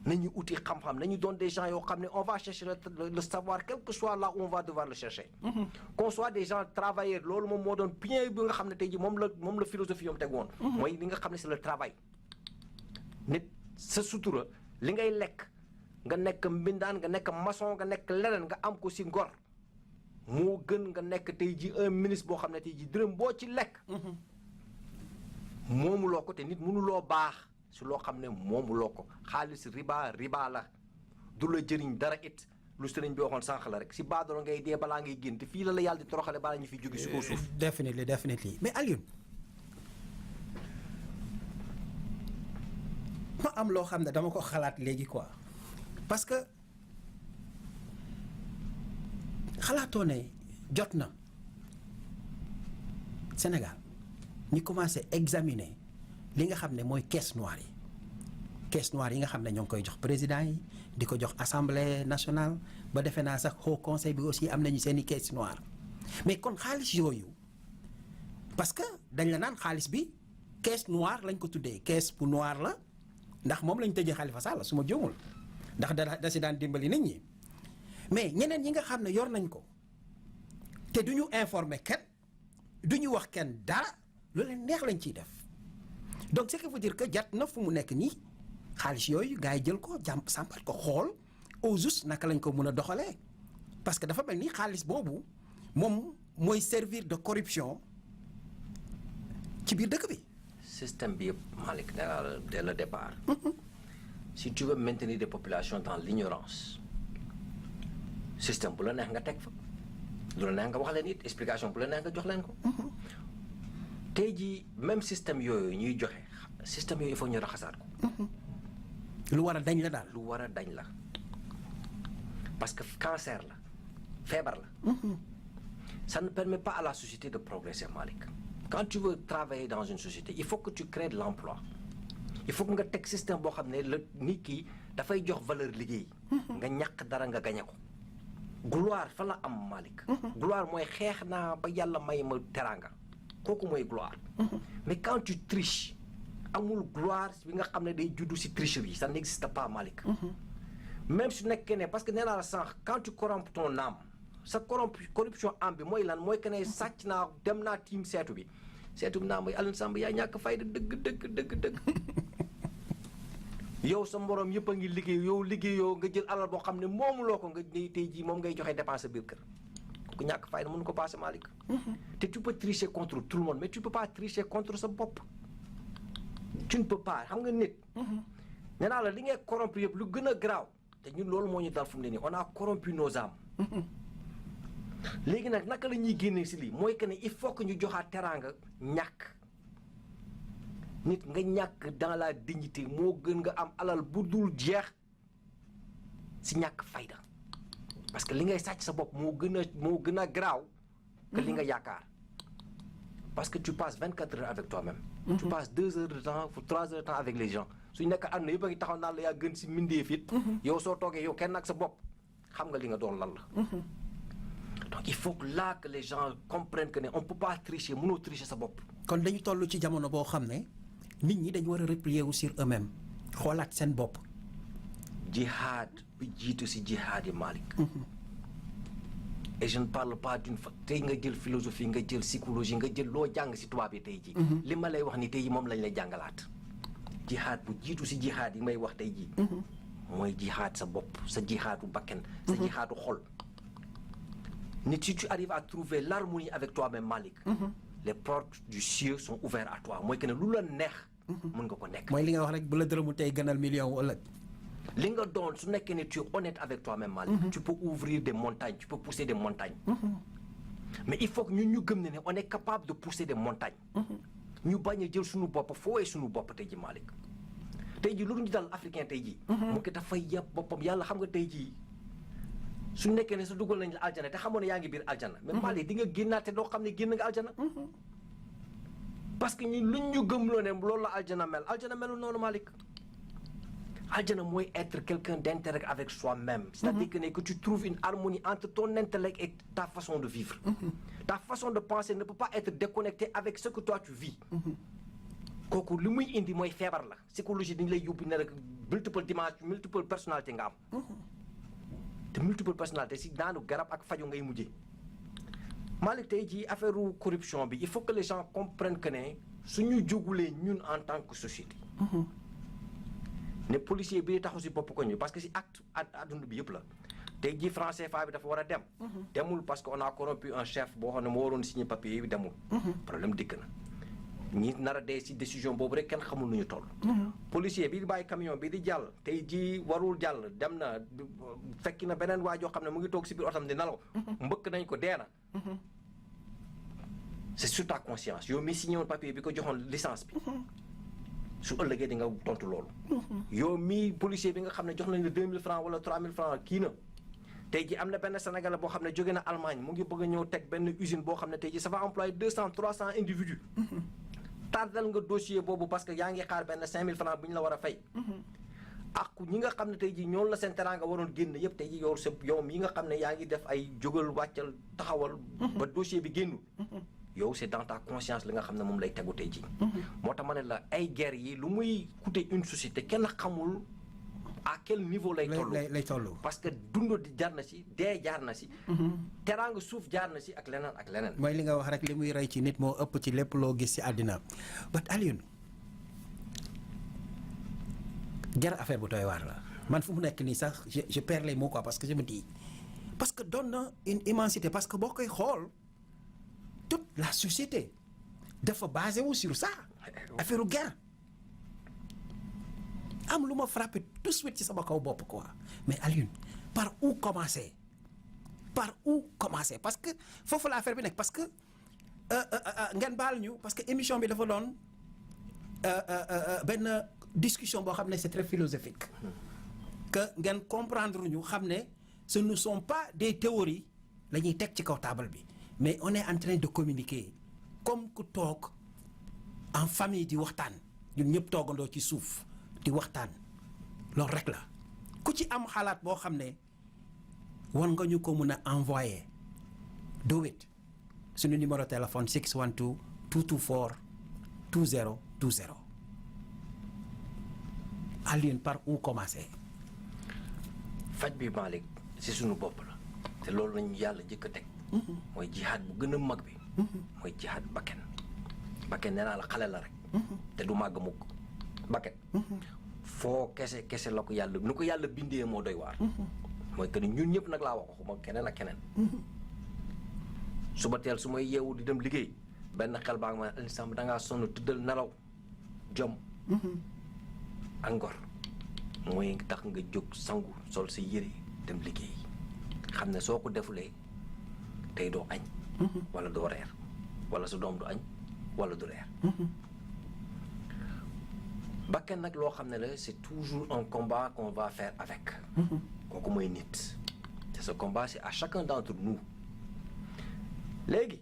nañu uti xam-xam nañu doon des gens yoo xam ne on va chercher le savoir quel que soit là où on va devoir le chercher. qu'on soit des gens travailleurs loolu moom moo doon bien bi nga xam ne tey jii moom la philosophie yom teg woon. mooy li nga xam ne c'est le travail. nit sa sutura li ngay lekk nga nekk mbindaan nga nekk maçon nga nekk leneen nga am ko si ngor moo gën nga nekk tey jii un ministre boo xam ne tey jii dërëm boo ci lekk. moomuloo ko te nit mënuloo baax. si loo xam ne moomuloo ko xaalis riba la du la jëriñ dara it lu sëriñ bi waxoon sànq la rek si baadoolo ngay dee balaa ngay génn te fii la yàlla di toroxale balaa ñu fi jóge si kaw suuf. definitely mais Alioune ma am loo xam ne dama ko xalaat léegi quoi parce que xalaatoo ne jot na Sénégal ñu commencé examiner li nga xam ne mooy caisse noire yi nga xam ne ñoo ngi koy jox président yi di ko jox assemblée nationale ba defe naa sax haut conseil bi aussi am nañu seeni caisse noire mais kon xaalis yooyu parce que dañ la naan xaalis bi caisse noire lañ ko tuddee caisse bu noire la ndax moom lañ tëjee Khalifa Sall su ma juumul ndax da si daan dimbali nit ñi mais ñeneen yi nga xam ne yor nañ ko te du ñu informer kenn du ñu wax kenn dara lu leen neex lañ ciy def. donc ce qui veut dire que jat na fu mu nekk nii xaalis yooyu gars yi jël ko sàmpat ko xool au juste naka lañ ko mën a doxalee parce que dafa mel ni xaalis boobu moom mooy servir de corruption ci biir dëkk bi. système bi yëpp Malick nee naa la dès le départ. si tu veux maintenir des populations dans l'ignorance système bu la neex nga teg fa lu la neex nga wax leen it explication bu la neex nga jox leen ko. tey jii même système yooyu ñuy joxe système yooyu il faut ñu raxasaat ko. lu war a dañ la daal. lu war a dañ la parce que cancer la feebar la. ça ne permet pas à la société de progresser Malick. quand tu veux travailler dans une société il faut que tu crées de l'emploi il faut que nga teg système boo xam ne la nit ki dafay jox valeur liggéey. nga ñàkk dara nga gañe ko. gloire fa la am Malick. gloire mooy xeex naa ba yàlla may ma teraanga. kooku mooy gloire. mais quand tu triches amul gloire bi nga xam ne day juddu ci tricherie ça n'existe pas Malick. même su nekkee ne parce que nee naa la sànq quand tu corrompes ton âme sa corruption am bi mooy lan mooy que ne sàcc naa dem naa tiim seetu bi naa mooy Alioune Samb yaa ñàkk fayda dëgg yow sa morom yëpp a ngi liggéey yow liggéeyoo nga jël alal boo xam ne moomuloo ko nga tey jii moom ngay joxe dépense sa biir kër ku ñàkk fayda mënu ko passé Malick. te tu peux tricher contre tout le monde mais tu peux pas tricher contre sa bopp. tu ne peux pas xam nga nit. nee naa la li ngay corrompre yëpp lu gën a garaaw te ñun loolu moo ñu dal fu mu ne nii on a corrompu nos âmes. léegi nag naka la ñuy génnee si lii mooy que ne il faut que ñu joxaat teraanga ñàkk. nit nga ñàkk dans la dignité moo gën nga am alal bu dul jeex si ñàkk fayda parce que li ngay sàcc sa bopp moo gën a garaaw que li nga yaakaar parce que tu passes 24 heures avec toi-même. tu passes 2 heures de temps ou 3 heures de temps avec les gens suñ nekk àdduna yëpp a ngi taxaw naan la yaa gën si mbindeef it. yow soo toogee yow kenn ak sa bopp xam nga li nga doon lan la. donc il faut que là que les gens comprennent que ne on peut pas tricher mënoo tricher sa bopp. kon dañu toll ci jamono boo xam ne nit ñi dañu war a replier wu sur eux-mêmes xoolaat seen bopp. jihad bi jiitu si jihad yi Malick. et je ne parle pas d'une fa tey nga jël philosophie nga jël psychologie nga jël loo jàng si tubaab yi tey jii. li ma lay wax ni tey jii moom lañ lay jàngalaat. jihad bu jiitu si jihad yi may wax tey jii. mooy jihad sa bopp sa jihadu bakken. sa jihadu xol. nit si tu arrives à trouver l'harmonie avec toi-même Malick. les portes du ciel sont ouvertes à toi mooy que ne lu la neex. mën nga ko nekk. mooy li nga wax rek bu la dërëmu tey gënal million wala. li nga doon su nekkee ne tu es honnête avec toi-même Malick. tu peux ouvrir des montagnes tu peux pousser des montagnes. mais il faut que ñun ñu gëm ne on est capable de pousser des montagnes. ñu bañ a jël suñu bopp fooyee suñu bopp tey ji Malick. tey ji loolu ñu dal africain tey ji. mu ngi dafay yàpp boppam yàlla xam nga tey ji su nekkee ne sa dugal nañ la aljana te xamoon ne yaa ngi biir aljana. mais Malick di nga génnaat te doo xam ne génn nga aljana. parce que ñun luñ ñu gëmloo ne loolu la aljana melul noonu Malick. aljana mooy être quelqu'un d'intègre avec soi-même. c'est-à-dire que tu trouves une harmonie entre ton intellect et ta façon de vivre. ta façon de penser ne peut pas être déconnectée avec ce que toi tu vis. kooku li muy indi mooy feebar la psychologie dañu lay yóbbu ne rek multiple dimension multiple personnalité nga am. te multiple personnalité si daanu garab ak faju ngay mujjee. Malick tey jii affaire corruption bi il faut que les gens comprennent que ne suñu jógulee ñun en tant que société. ne policier bi taxaw si bopp koñ bi parce que si acte adduna bi yëpp la tey jii franc CFA bi dafa war a dem. demul parce que on a corrompu un chef boo xam ne moo waroon signer papier bi demul. problème dikk na ñi nar a dee si décision boobu rek kenn xamul nu ñu toll. policier bi di bàyyi camion bi di jàll tey jii warul jàll dem na fekki na beneen waa joo xam ne mu ngi toog si biir otam di nelaw. mbëkk nañ ko dee na. c'est sur ta conscience yow mi signé woon papier bi ko joxoon licence bi. su ëllëgee di nga tontu loolu. yow mii policier bi nga xam ne jox nañ la 2000 francs wala 3000 francs kii na tey ji am na benn Sénégalais boo xam ne jóge na Allemagne mu ngi bëgg a ñëw teg benn usine boo xam ne tey ji ça va employer 200 300 individus. tardal nga dossier boobu parce que yaa ngi xaar benn 5000 francs bu ñu la war a fay. ak ñi nga xam ne tey ji ñoom la seen teraanga waroon génn yëpp tey ji yow mii nga xam ne yaa ngi def ay jógal wàccal taxawal. ba dossier bi génnul. yow c'est dans ta conscience li nga xam ne moom lay tegu tey jii. moo tax ma ne la ay guerre yi lu muy coûter une société kenn xamul à quel niveau lay toll. parce que dund di jaar na si dee jaar na si. teraanga suuf jaar na si ak leneen ak leneen. mooy li nga wax rek li muy rey ci nit moo ëpp ci lépp loo gis si àddina but Alioune jar affaire bu doy waar la man fu mu nekk nii sax je perds les mots quoi parce que je me dis parce que doon na une immensité parce que boo koy xool. toute la société dafa basé wu sur ça affaire guerre am lu ma frappé tout de suite ci sama kaw bopp quoi mais Alioune par où commencer parce que foofu la affaire bi nekk parce que ngeen baal ñu parce que émission bi dafa doon benn discussion boo xam ne c'est très philosophique que ngeen comprendre ñu xam ne ce ne sont pas des théories la ñuy teg ci kaw table bi mais on est en train de communiquer comme ku toog en famille di waxtaan ñun ñëpp toogandoo ci suuf di waxtaan loolu rek la ku ci am xalaat boo xam ne war nga ñu ko mun a envoyer do it suñu numéro téléphone 612 224 2020 Alioune par où commencer. faj bi Malick si suñu bopp la te loolu lañu yàlla jëkk a teg mooy jihaad bu gën a mag bi mooy jihaad bakken nee naa la xale la rek te du màgg mukk bakken foo kese la ko yàlla nu ko yàlla bindee moo doy waar mooy que ni ñun ñëpp nag laa waxuma keneen ak keneen suba teel su may yeewu di dem liggéey benn xel baa nga ma Alioune Samb dangaa sonn tëddal nelaw jom ak ngor mooy tax nga jóg sangu sol sa yére dem liggéey xam ne soo ko defulee tey doo añ wala doo reer wala sa doom du añ wala du reer bakken nag loo xam ne la c'est toujours un combat qu'on va faire avec kooku mooy nit te ce combat c'est à chacun d'entre nous léegi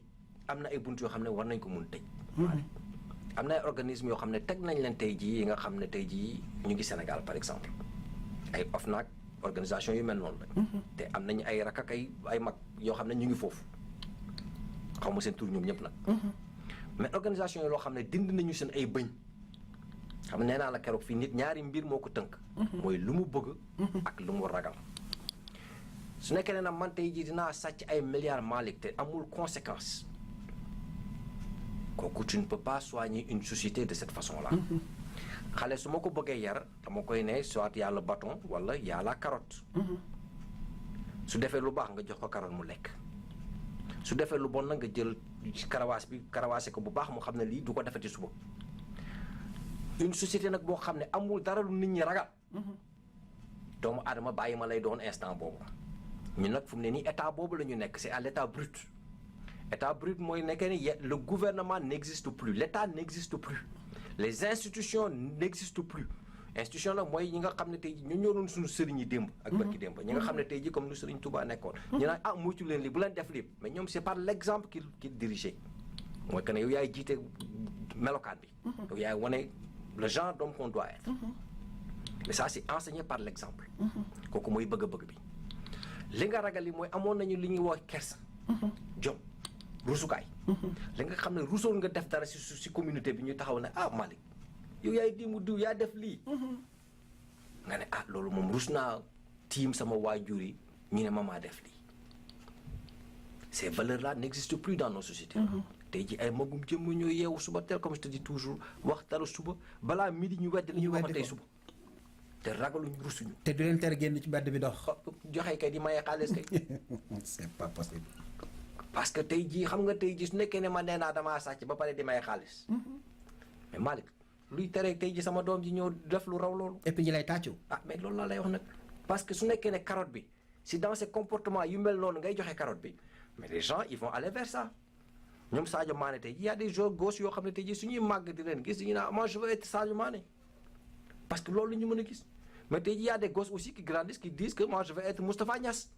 am na ay bunt yoo xam ne war nañ ko mun tëj am na ay organismes yoo xam ne teg nañ leen tey jii yi nga xam ne tey jii ñu ngi Sénégal par exemple ay OFNAC organisation yu mel noonu la te am nañu ay rak ak ay mag yoo xam ne ñu ngi foofu xaw ma seen tur ñoom ñëpp nag mais organisation yi loo xam ne dind nañu seen ay bëñ xam ne nee naa la keroog fii nit ñaari mbir moo ko tënk mooy lu mu bëgg ak lu mu ragal su nekkee ne nag man tey jii dinaa sàcc ay milliards Malick te amul conséquence kooku tu ne peux pas soigner une société de cette façon-là xale su ma ko bëggee yar dama koy ne soit y a le bâton wala y a la carotte su defee lu baax nga jox ko carotte mu lekk su defee lu bon nag nga jël karawaas bi karawaase ko bu baax mu xam ne lii du ko defati suba une société nag boo xam ne amul dara lu nit ñi ragal doomu aadama bàyyi ma lay doon instant boobu ñu nag fu mu ne nii état boobu la ñu nekk c'est à l'état brut mooy nekkee ni le gouvernement n'existe plus l'état n'existe plus les institutions n'existent plus institution nag mooy ñi nga xam ne tey ji ñu ñoo doon suñu sëriñ yi démb ak barki démb ñi nga xam ne tey ji comme lu sëriñ Touba nekkoon ñu naan ah muccu leen lii bu leen def lii mais ñoom c'est par l'exemple qu'il dirigeait mooy que ne yow yaay jiite melokaan bi yow yaay wane le genre d'homme qu'on doit être mais ça c'est enseigné par l'exemple kooku mooy bëgg-bëgg bi li nga ragal li mooy amoon nañu li ñuy wax kersa jom rusukaay li nga xam ne rusoon nga def dara si communauté bi ñu taxaw ne ah Malick yow yaay diw yaa def lii nga ne ah loolu moom rus naa tiim sama waajur yi ñu ne mamaa def lii ces valeurs là n'existent plus dans nos sociétés tey ji ay magum jëmm ñoo yeewu suba teel comme je te dis toujours wax dara suba balaa midi ñu wedd li ñu waxoon tey suba te ragaluñ rusuñu te du leen tere génn ci mbedd bi dox joxe kay di maye xaalis kay c'est pas possible parce que tey jii xam nga tey jii su nekkee ne man nee naa damaa sàcc ba pare di maye xaalis mais Malick luy tere tey jii sama doom ji ñëw def lu raw loolu et puis ñi lay tàccu ah mais loolu laa lay wax nag parce que su nekkee ne carotte bi si dans ces comportements yu mel noonu ngay joxe carotte bi mais les gens ils vont aller vers ça ñoom Sadio Mané tey jii y a des joueurs gauche yoo xam ne tey jii suñuy màgg di leen gis dañuy naan moi je veux être Sadio Mané parce que loolu la ñu mën a gis mais tey jii y a des gosses aussi qui grandissent qui disent que moi je veux être Moustapha Niasse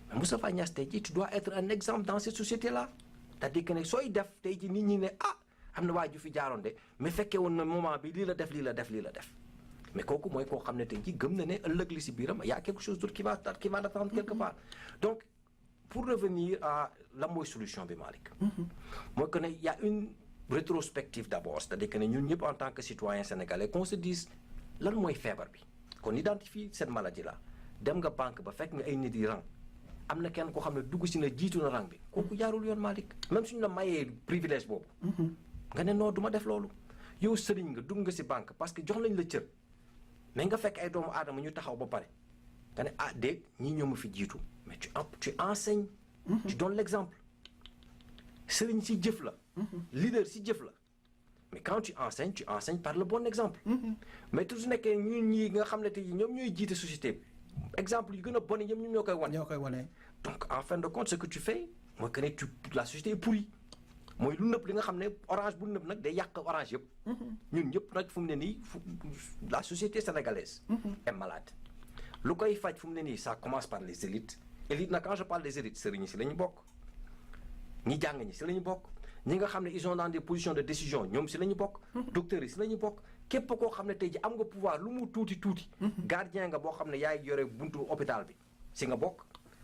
mais Moustapha Niasse tey jii tu dois être un exemple dans cette société là c'est-à-dire que ne sooy def tey jii nit ñi ne ah am na waa ju fi jaaroon de mais fekkee woon na moment bi lii la def mais kooku mooy koo xam ne tey jii gëm na ne ëllëg li si biiram y a quelque chose d'autre qui va l'attendre quelque part donc pour revenir à la mooy solution bi Malick mooy que ne y a une rétrospective d'abord c'est-à-dire que ne ñun ñëpp en tant que citoyen sénégalais qu'on se dise lan mooy feebar bi qu'on identifie cette maladie là dem nga banque ba fekk nga ay nit yi rang am na kenn koo xam ne dugg si na jiitu na rang bi kooku jaarul yoon Malick même suñu la mayee privilège boobu nga ne non du ma def loolu yow sëriñ nga dugg nga si banque parce que jox nañ la cër mais nga fekk ay doomu aadama ñu taxaw ba pare nga ne ah dégg ñii ñoo ma fi jiitu mais tu enseignes tu donnes l'exemple sëriñ si jëf la leader si jëf la mais quand tu enseignes par le bon exemple mais tout su nekkee ñun ñii nga xam ne tey ñoom ñooy jiite société bi exemple yu gën a bon yi ñoom ñoo koy wane donc en fin de compte ce que tu fais mooy que ne la société est pourrie mooy lu nëpp li nga xam ne orange bu nëpp nag day yàq orange yëpp ñun ñëpp nag fu mu ne nii la société sénégalaise est malade lu koy faj fu mu ne nii ça commence par les élites nag quand je parle des élites sëriñ si la ñu bokk ñi jàng ñi si la ñu bokk ñi nga xam ne ils sont dans des positions de décision ñoom si la ñu bokk docteurs yi si la ñu bokk képp koo xam ne tey ji am nga pouvoir lu mu tuuti gardien nga boo xam ne yaay yore buntu hôpital bi si nga bokk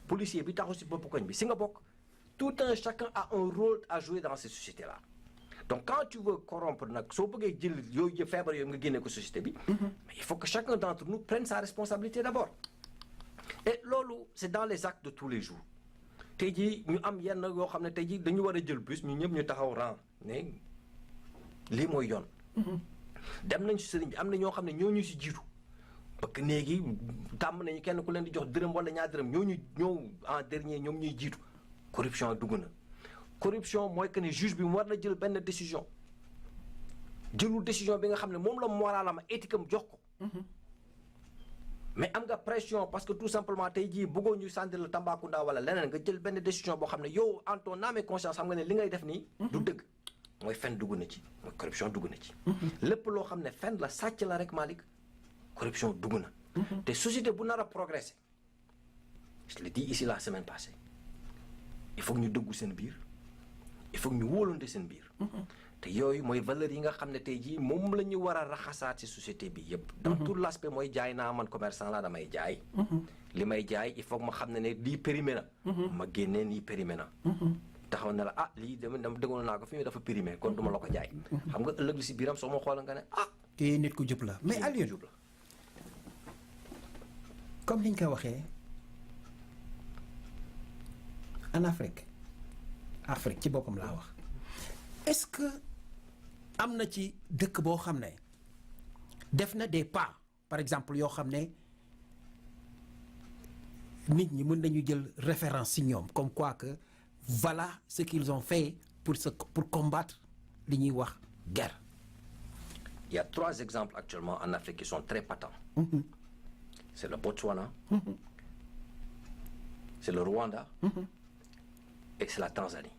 policier bi taxu si bopp koñ bi si nga bokk tout un chacun a un rôle à jouer dans ces sociétés là donc quand tu veux corrompre nag soo bëggee jël yooyu feebar yooyu nga génne ko société bi mais il faut que chacun d'entre nous prenne sa responsabilité d'abord et loolu c'est dans les actes de tous les jours tey jii ñu am yenn yoo xam ne tey jii dañu war a jël bus ñu ñëpp ñu taxaw rang ne lii mooy yoon. dem nañ si sëriñ bi am na ñoo xam ne ñoo ñu si jiitu parce que léegi tàmm nañu kenn ku leen di jox dërëm wala ñaar dërëm ñoo en dernier ñoom ñuy jiitu corruption dugg na. corruption mooy que ne juge bi mu war na jël benn décision jëlul décision bi nga xam ne moom la moralam éthique am jox ko. mais am nga pression parce que tout simplement tey jii bëggoo ñu sànni la Tambacounda wala leneen nga jël benn décision boo xam ne yow en ton âme et conscience xam nga ne li ngay def nii. du dëgg mooy fen dugg na ci mooy corruption dugg na ci. lépp loo xam ne fen la sàcc la rek Malick corruption dugg na. te société bu nar a progresser je l'ai dit ici la semaine passée il faut que ñu dëggu seen biir il faut que ñu wóolante seen biir. te yooyu mooy valeurs yi nga xam ne tey jii moom la ñu war a raxasaat ci société bi yépp dans tout l'aspect mooy jaay naa man commerçant la damay jaay. li may jaay il faut que ma xam ne lii périmé na. ma génnee nii périmé na. taxaw ne la ah lii dama déggoon naa ko fi mu dafa périmé kon duma la ko jaay. xam nga ëllëg li si biiram soo ma xool nga ne ah. kii nit ku jub la mais Alioune comme ni ñu ko waxee en Afrique ci boppam laa wax est-ce que am na ci dëkk boo xam ne def na des pas par exemple yoo xam ne nit ñi mën nañu jël référence ci ñoom comme quoi que voilà ce qu'ils ont fait pour combattre li ñuy wax guerre. Il y a 3 exemples actuellement en Afrique qui sont très patents. C'est le Botswana, c'est le Rwanda et c'est la Tanzanie.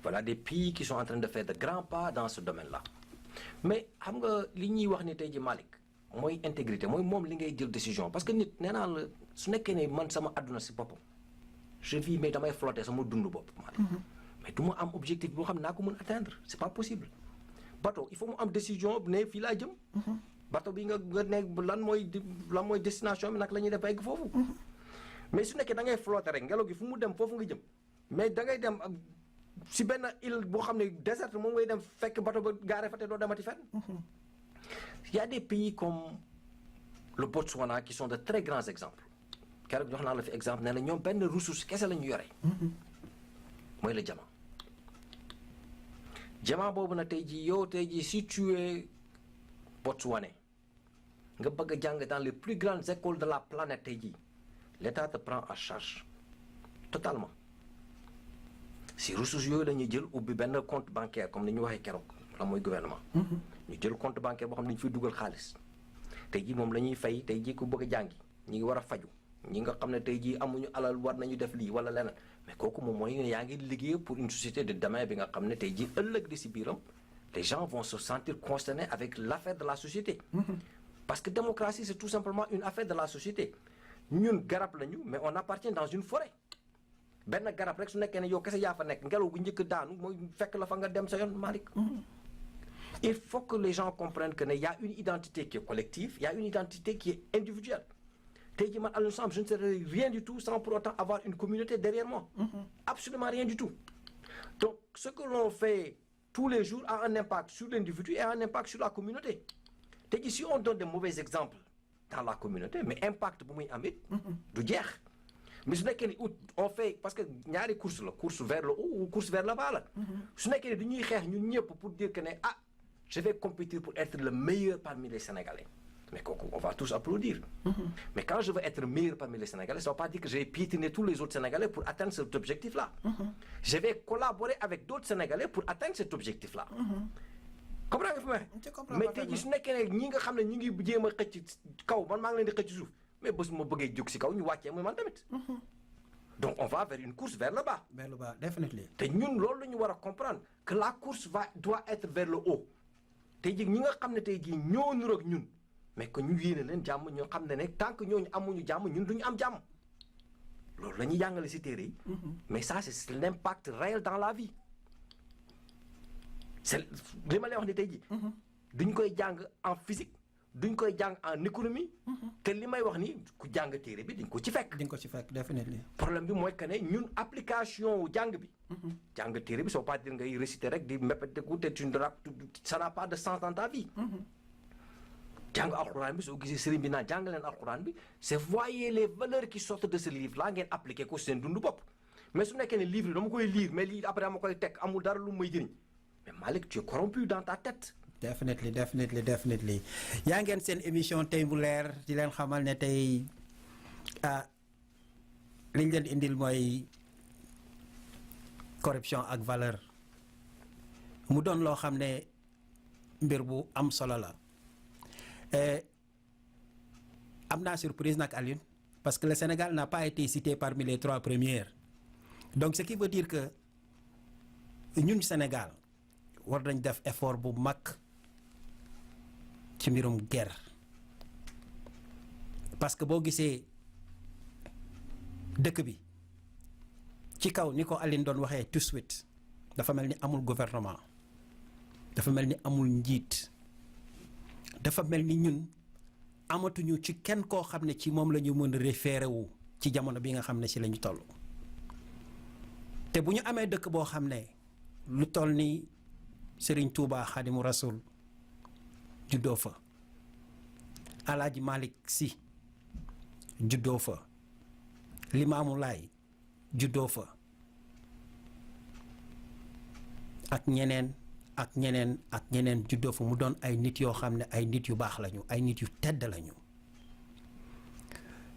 Voilà des pays qui sont en train de faire de grands pas dans ce domaine-là. Mais xam nga li ñuy wax ni tey ji Malick mooy intégrité mooy moom li ngay jël décision parce que nit nee naa la su nekkee ne man sama àdduna si boppam je vis mais damay flotter sama dund bopp Malick. mais du ma am objectif boo xam ne naa ko mën atteindre c'est pas possible. bateau il faut mu am décision ne fii laa jëm. bateau bi nga ne lan mooy destination bi nag la ñuy def egg foofu. mais su nekkee da ngay flotter rek ngelaw gi fu mu dem foofu nga jëm mais da ngay dem si benn île boo xam ne désert moom ngay dem fekk bateau ba gaare fa te doo demati fenn. Il y a des pays comme le Botswana qui sont de très grands exemples keroog jox naa la fi exemple ne la ñoom benn ressource kese la ñu yore. mooy le diamant. diamant boobu nag tey jii si tu es botswanais nga bëgg a jàng dans les plus grandes écoles de la planète tey jii l'État te prend en charge totalement si ressources yooyu la ñuy jël ubbi benn compte bancaire comme ni ñu waxee keroog la mooy gouvernement. ñu jël compte bancaire boo xam ne dañu fiy dugal xaalis tey jii moom la ñuy fay tey jii ku bëgg a jàngi ñi ngi war a faju ñi nga xam ne tey jii amuñu alal war nañu def lii wala leneen mais kooku moom mooy yaa ngi liggéey pour une société de demain bi nga xam ne tey jii ëllëg di si biiram les gens vont se sentir concernés avec l'affaire de la société. parce que démocratie c'est tout simplement une affaire de la société ñun garab lañu mais on appartient dans une forêt benn garab rek su nekkee ne yow kese yaa fa nekk ngelaw gu njëkk daanu mooy fekk la fa nga dem sa yoon Malick. Il faut que les gens comprennent que y a une identité qui est collective, il y a une identité qui est individuelle. Tey jii man Alioune Samb je ne serais rien du tout sans pour autant avoir une communauté derrière moi. Absolument rien du tout. Donc ce que l'on fait tous les jours a un impact sur l'individu et a un impact sur la communauté. Tey jii si on donne des mauvais exemples dans la communauté mais impact bu muy am it du jeex. mais su nekkee ni on fait parce que ñaari course la course vers le haut ou course vers le bas la. su nekkee ni dañuy xeex ñun ñëpp pour dire que ne ah. Je vais compétir pour être le meilleur parmi les Sénégalais. Mais on va tous applaudir. Mais quand je veux être le meilleur parmi les Sénégalais, ça ne veut pas dire que je vais piétiner tous les autres Sénégalais pour atteindre cet objectif-là. Je vais collaborer avec d'autres Sénégalais pour atteindre cet objectif-là. Comprends nga fi ma mais tey jii su nekkee ne ñi nga xam ne ñu ngi jéem a xëcc kaw man maa ngi leen di xëcc suuf mais bés ma bëggee jóg si kaw ñu wàccee muy man tamit. Donc on va vers une course vers le bas. Vers le bas, définitivement. te ñun loolu la ñu war a comprendre que la course doit être vers le haut. tey jii ñi nga xam ne tey jii ñoo niroog ñun mais que ñu yéene leen jàmm ñoo xam ne tant que ñooñu amuñu jàmm ñun duñu am jàmm loolu la ñuy jàngale ci téere yi. mais ça c'est l'impact réel dans la vie. c'est li ma lay wax ni tey jii. duñ koy jàng en physique duñ koy jàng en économie. te li may wax ni ku jàng téere bi di nga ko ci fekk. di nga ko ci fekk définitivement. problème bi mooy que ne ñun application jàng bi. jàng téere bi soo pas dire ngay réciter rek di mépété ku te ça n'a pas de sens dans ta vie. jàng alxuraan bi soo gisee sëriñ bi naan jàng leen alxuraan bi c'est voyez les valeurs qui sortent de ce livre là ngeen appliqué ko seen dundu bopp mais su nekkee ne livre yi dama koy lire mais lii après dama koy teg amul dara lu may jëriñ mais Malick tu es corrompu dans ta tête. definitely yaa ngeen seen émission tey mu leer di leen xamal ne tey liñ leen indil mooy corruption ak valeur mu doon loo xam ne mbir bu am solo la am naa surprise nag Alioune parce que le Sénégal n'a pas été cité parmi les 3 premières donc ce qui veut dire que ñun Sénégal war nañ def effort bu mag ci mbirum guerre parce que boo gisee dëkk bi ci kaw ni ko Aline doon waxee tout de suite dafa mel ni amul gouvernement dafa mel ni amul njiit dafa mel ni ñun amatuñu ci kenn koo xam ne ci moom la ñu mën a référé wu ci jamono bi nga xam ne ci la ñu toll te bu ñu amee dëkk boo xam ne lu toll ni Serigne Touba Khadimu Rasul juddoo fa Alaaji Malick Sy juddoo fa Limaamu Laay juddoo fa ak ñeneen juddoo fa mu doon ay nit yoo xam ne ay nit yu baax lañu ay nit yu tedd lañu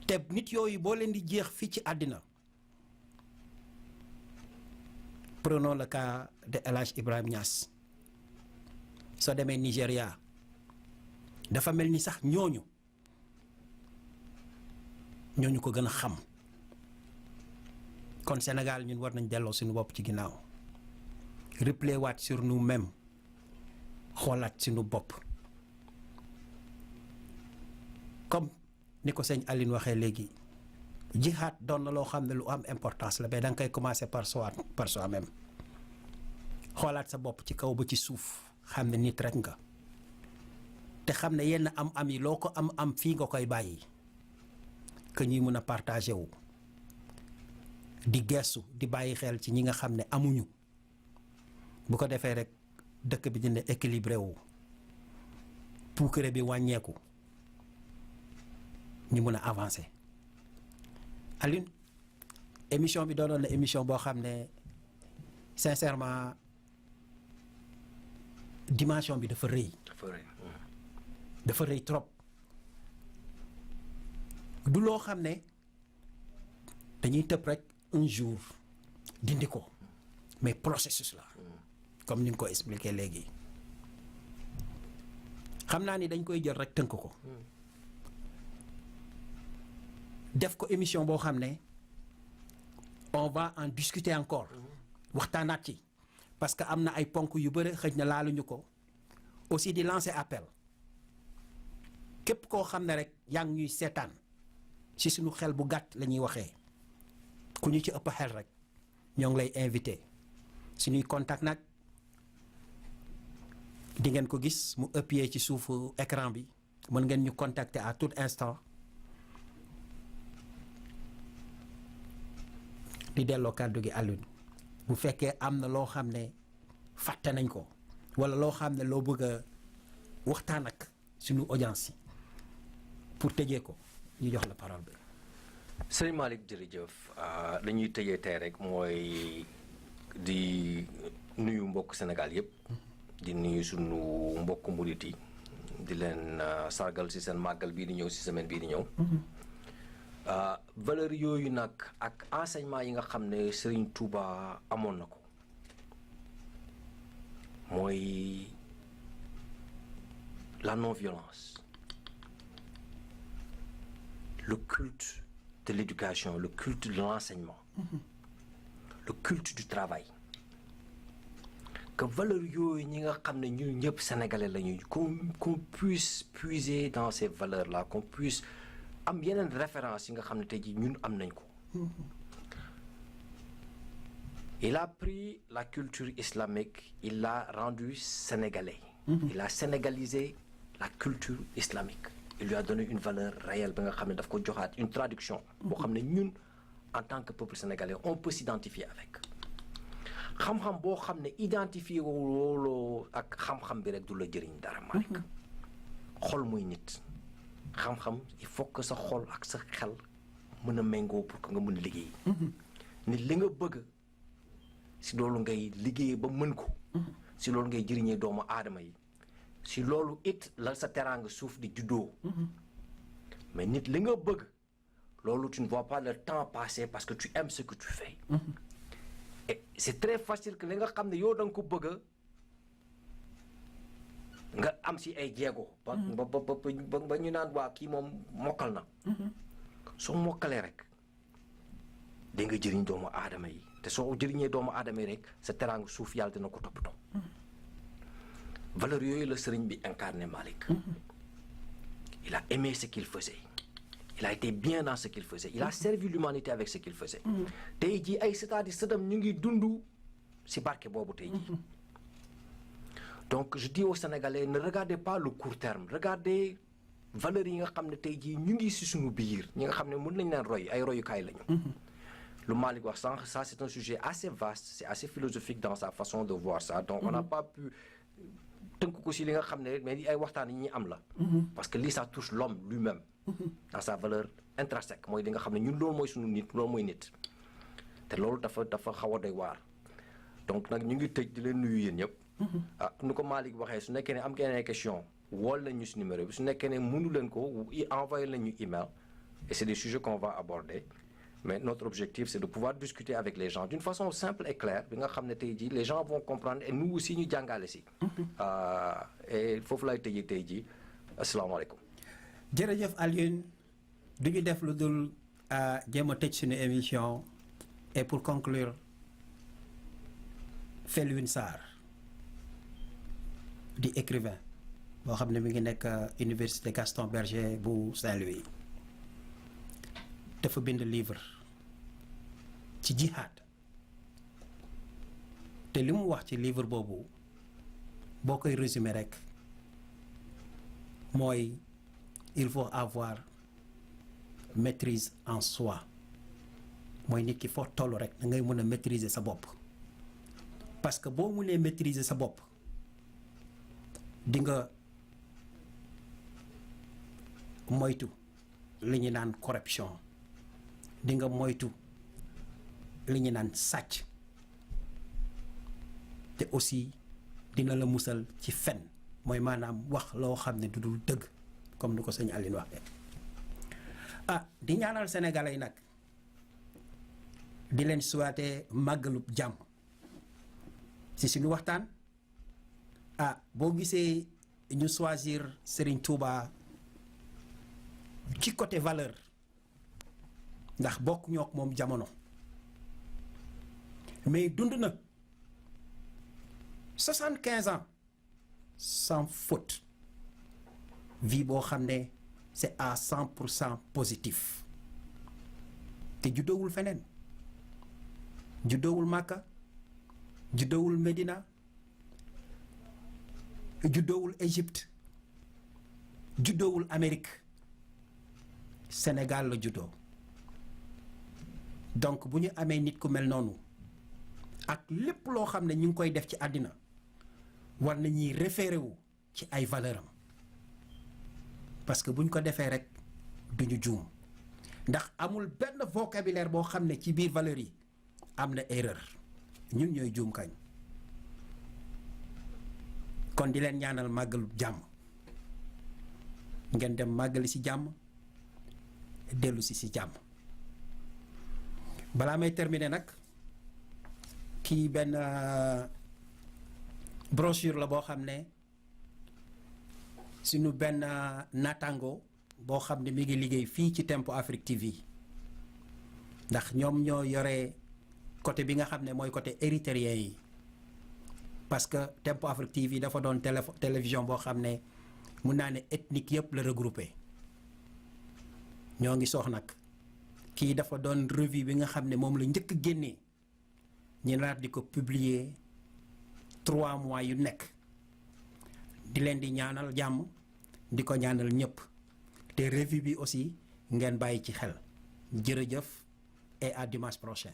te nit yooyu boo leen di jeex fii ci àddina prenons le cas de El Hadj Ibrahima Niass soo demee Nigéria dafa mel ni sax ñooñu ko gën a xam kon Sénégal ñun war nañ delloo suñu bopp ci ginnaaw replier waat sur nous-mêmes xoolaat suñu bopp comme ni ko sëñ Aline waxee léegi jihaad doon na loo xam ne lu am importance la mais da nga koy commencer par soi-même xoolaat sa bopp ci kaw ba ci suuf xam ne nit rek nga te xam ne yenn am yi loo ko am fii nga koy bàyyi que ñuy mën a partager wu di gestu di bàyyi xel ci ñi nga xam ne amuñu bu ko defee rek dëkk bi dina équilibré wu puukare bi wàññeeku ñu mën a avancer Aline émission bi doonoon na émission boo xam ne sincèrement dimension bi dafa rëy trop du loo xam ne dañuy tëb rek un jour dindi ko mais processus la comme ni nga ko expliqué léegi xam naa ni dañ koy jël rek tënk ko def ko émission boo xam ne on va en discuter encore waxtaanaat ci parce que am na ay ponk yu bëri xëj na laaluñu ko aussi di lancer appel képp koo xam ne rek yaa ngi ñuy seetaan ci suñu xel bu gàtt la ñuy waxee ku ñu ci ëpp xel rek ñoo ngi lay invité suñuy contact nag di ngeen ko gis mu ëppee ci suufu écran bi mën ngeen ñu contacter à tout instant di delloo kàddu gi Alioune bu fekkee am na loo xam ne fàtte nañ ko wala loo xam ne loo bëgg a waxtaan ak suñu audience yi pour tëjee ko ñu jox la parole bi. Serigne Malick jërëjëf dañuy tëjee tey rek mooy di nuyu mbokk Sénégal yëpp di nuyu suñu mbokk murit yi di leen sargal ci seen màggal bii di ñëw ci semaine bii di ñëw. valeur yooyu nag ak enseignement yi nga xam ne Serigne Touba amoon na ko mooy la non-violence, le culte de l'éducation, le culte de l'enseignement, le culte du travail. Que valeur yooyu ñi nga xam ne ñun ñëpp sénégalais lañuy qu'on puisse puiser dans ces valeurs là, qu'on puisse am yeneen référence yi nga xam ne tey jii ñun am nañ ko. Il a pris la culture islamique, il l'a rendu sénégalais. Il a sénégalisé la culture islamique. Il lui a donné une valeur réelle ba nga xam ne daf ko joxaat une traduction boo xam ne ñun en tant que peuple sénégalais on peut s'identifier avec. xam-xam boo xam ne identifié wooloo ak xam-xam bi rek du la jëriñ dara Malick. xol mooy nit xam-xam il faut que sa xol ak sa xel mën a méngoo pour que nga mën liggéey nit li nga bëgg si loolu ngay liggéey ba mën ko si loolu ngay jëriñee doomu aadama yi si loolu it la sa teraanga suuf di juddoo mais nit li nga bëgg loolu tu ne vois pas le temps passer parce que tu aimes ce que tu fais et c'est très facile que li nga xam ne yow da nga ko bëgg nga am si ay jéego ba ñu naan waa kii moom mokkal na soo mokkalee rek da nga jëriñ doomu aadama yi te soo jëriñee doomu aadama yi rek sa teraanga suuf yàlla dina ko toppatoo valeur yooyu la sëriñ bi incarné Malick il a aimé ce qu'il faisait il a été bien dans ce qu'il faisait il a servi l'humanité avec ce qu'il faisait tey jii ay c'est-à-dire sëtam ñu ngi dund si barke boobu tey jii donc je dis aux Sénégalais ne regardez pas le court terme regardez valeurs yi nga xam ne tey jii ñu ngi si suñu biir ñi nga xam ne mën nañ leen roy ay royukaay lañu lu Malick wax sànq ça c'est un sujet assez vaste c'est assez philosophique dans sa façon de voir ça donc on n'a pas pu tënk ko si li nga xam ne mais ay waxtaan yi ñuy am la parce que lii ça touche l'homme lui-même dans sa valeur intrinsèque mooy li nga xam ne ñun loolu mooy suñu nit loolu mooy nit te loolu dafa xaw a doy waar donc nag ñu ngi tëj di leen nuyu yéen ñëpp ah nu ko Malick waxee su nekkee ne am ngeen ay question wool nañ ñu si numéro bi su nekkee ne mënu leen ko envoyé nañ ñu email et c'est des sujets qu'on va aborder mais notre objectif c'est de pouvoir discuter avec les gens d'une façon simple et claire bi nga xam ne tey jii les gens vont comprendre et nous aussi ñu jàngale si et foofu lay tëjee tey jii asalaamaaleykum jërëjëf Alioune du ñu def lu dul jéem a tëj suñu émission et pour conclure Felwine Sarr di écrivain boo xam ne mi ngi nekk université Gaston Berger bu Saint-Louis dafa bind livre ci jihad te li mu wax ci livre boobu boo koy résumer rek mooy il faut avoir maîtrise en soi mooy nit ki foo toll rek da ngay mën a maîtriser sa bopp parce que boo mënee maîtriser sa bopp di nga moytu li ñu naan corruption di nga moytu li ñu naan sàcc te aussi dina la musal ci fen mooy maanaam wax loo xam ne du dul dëgg comme ni ko sëñ Aline waxee di ñaanal sénégalais yi nag di leen souhaiter màggalub jàmm si suñu waxtaan boo gisee ñu choisir Serigne Touba ci côté valeur ndax bokk ñoo ak moom jamono mais dund na 75 ans sans faute vie boo xam ne c'est à 100% positif te juddoowul feneen juddoowul Makka juddoowul Medina juddoowul Égypte juddoowul Amérique Sénégal la juddoo donc bu ñu amee nit ku mel noonu ak lépp loo xam ne ñu ngi koy def ci àddina war nañuy référé wu ci ay valeur am parce que bu ñu ko defee rek duñu juum ndax amul benn vocabulaire boo xam ne ci biir valeur yi am na erreur ñun ñooy juum kañ kon di leen ñaanal màggalu jàmm ngeen dem màggali ci jàmm dellu si jàmm balaa may terminer nag kii benn brochure la boo xam ne suñu benn naataango boo xam ne mi ngi liggéey fii ci Tempo Afrique TV ndax ñoom ñoo yore côté bi nga xam ne mooy côté érythréen yi parce que Tempo Afrique TV dafa doon télévision boo xam ne mun naa ne ethnique yëpp la regroupé ñoo ngi soox nag kii dafa doon revue bi nga xam ne moom la njëkk génnee ñu naat di ko publier 3 mois yu nekk di leen di ñaanal jàmm di ko ñaanal ñëpp te revue bi aussi ngeen bàyyi ci xel jërëjëf et à dimanche prochain.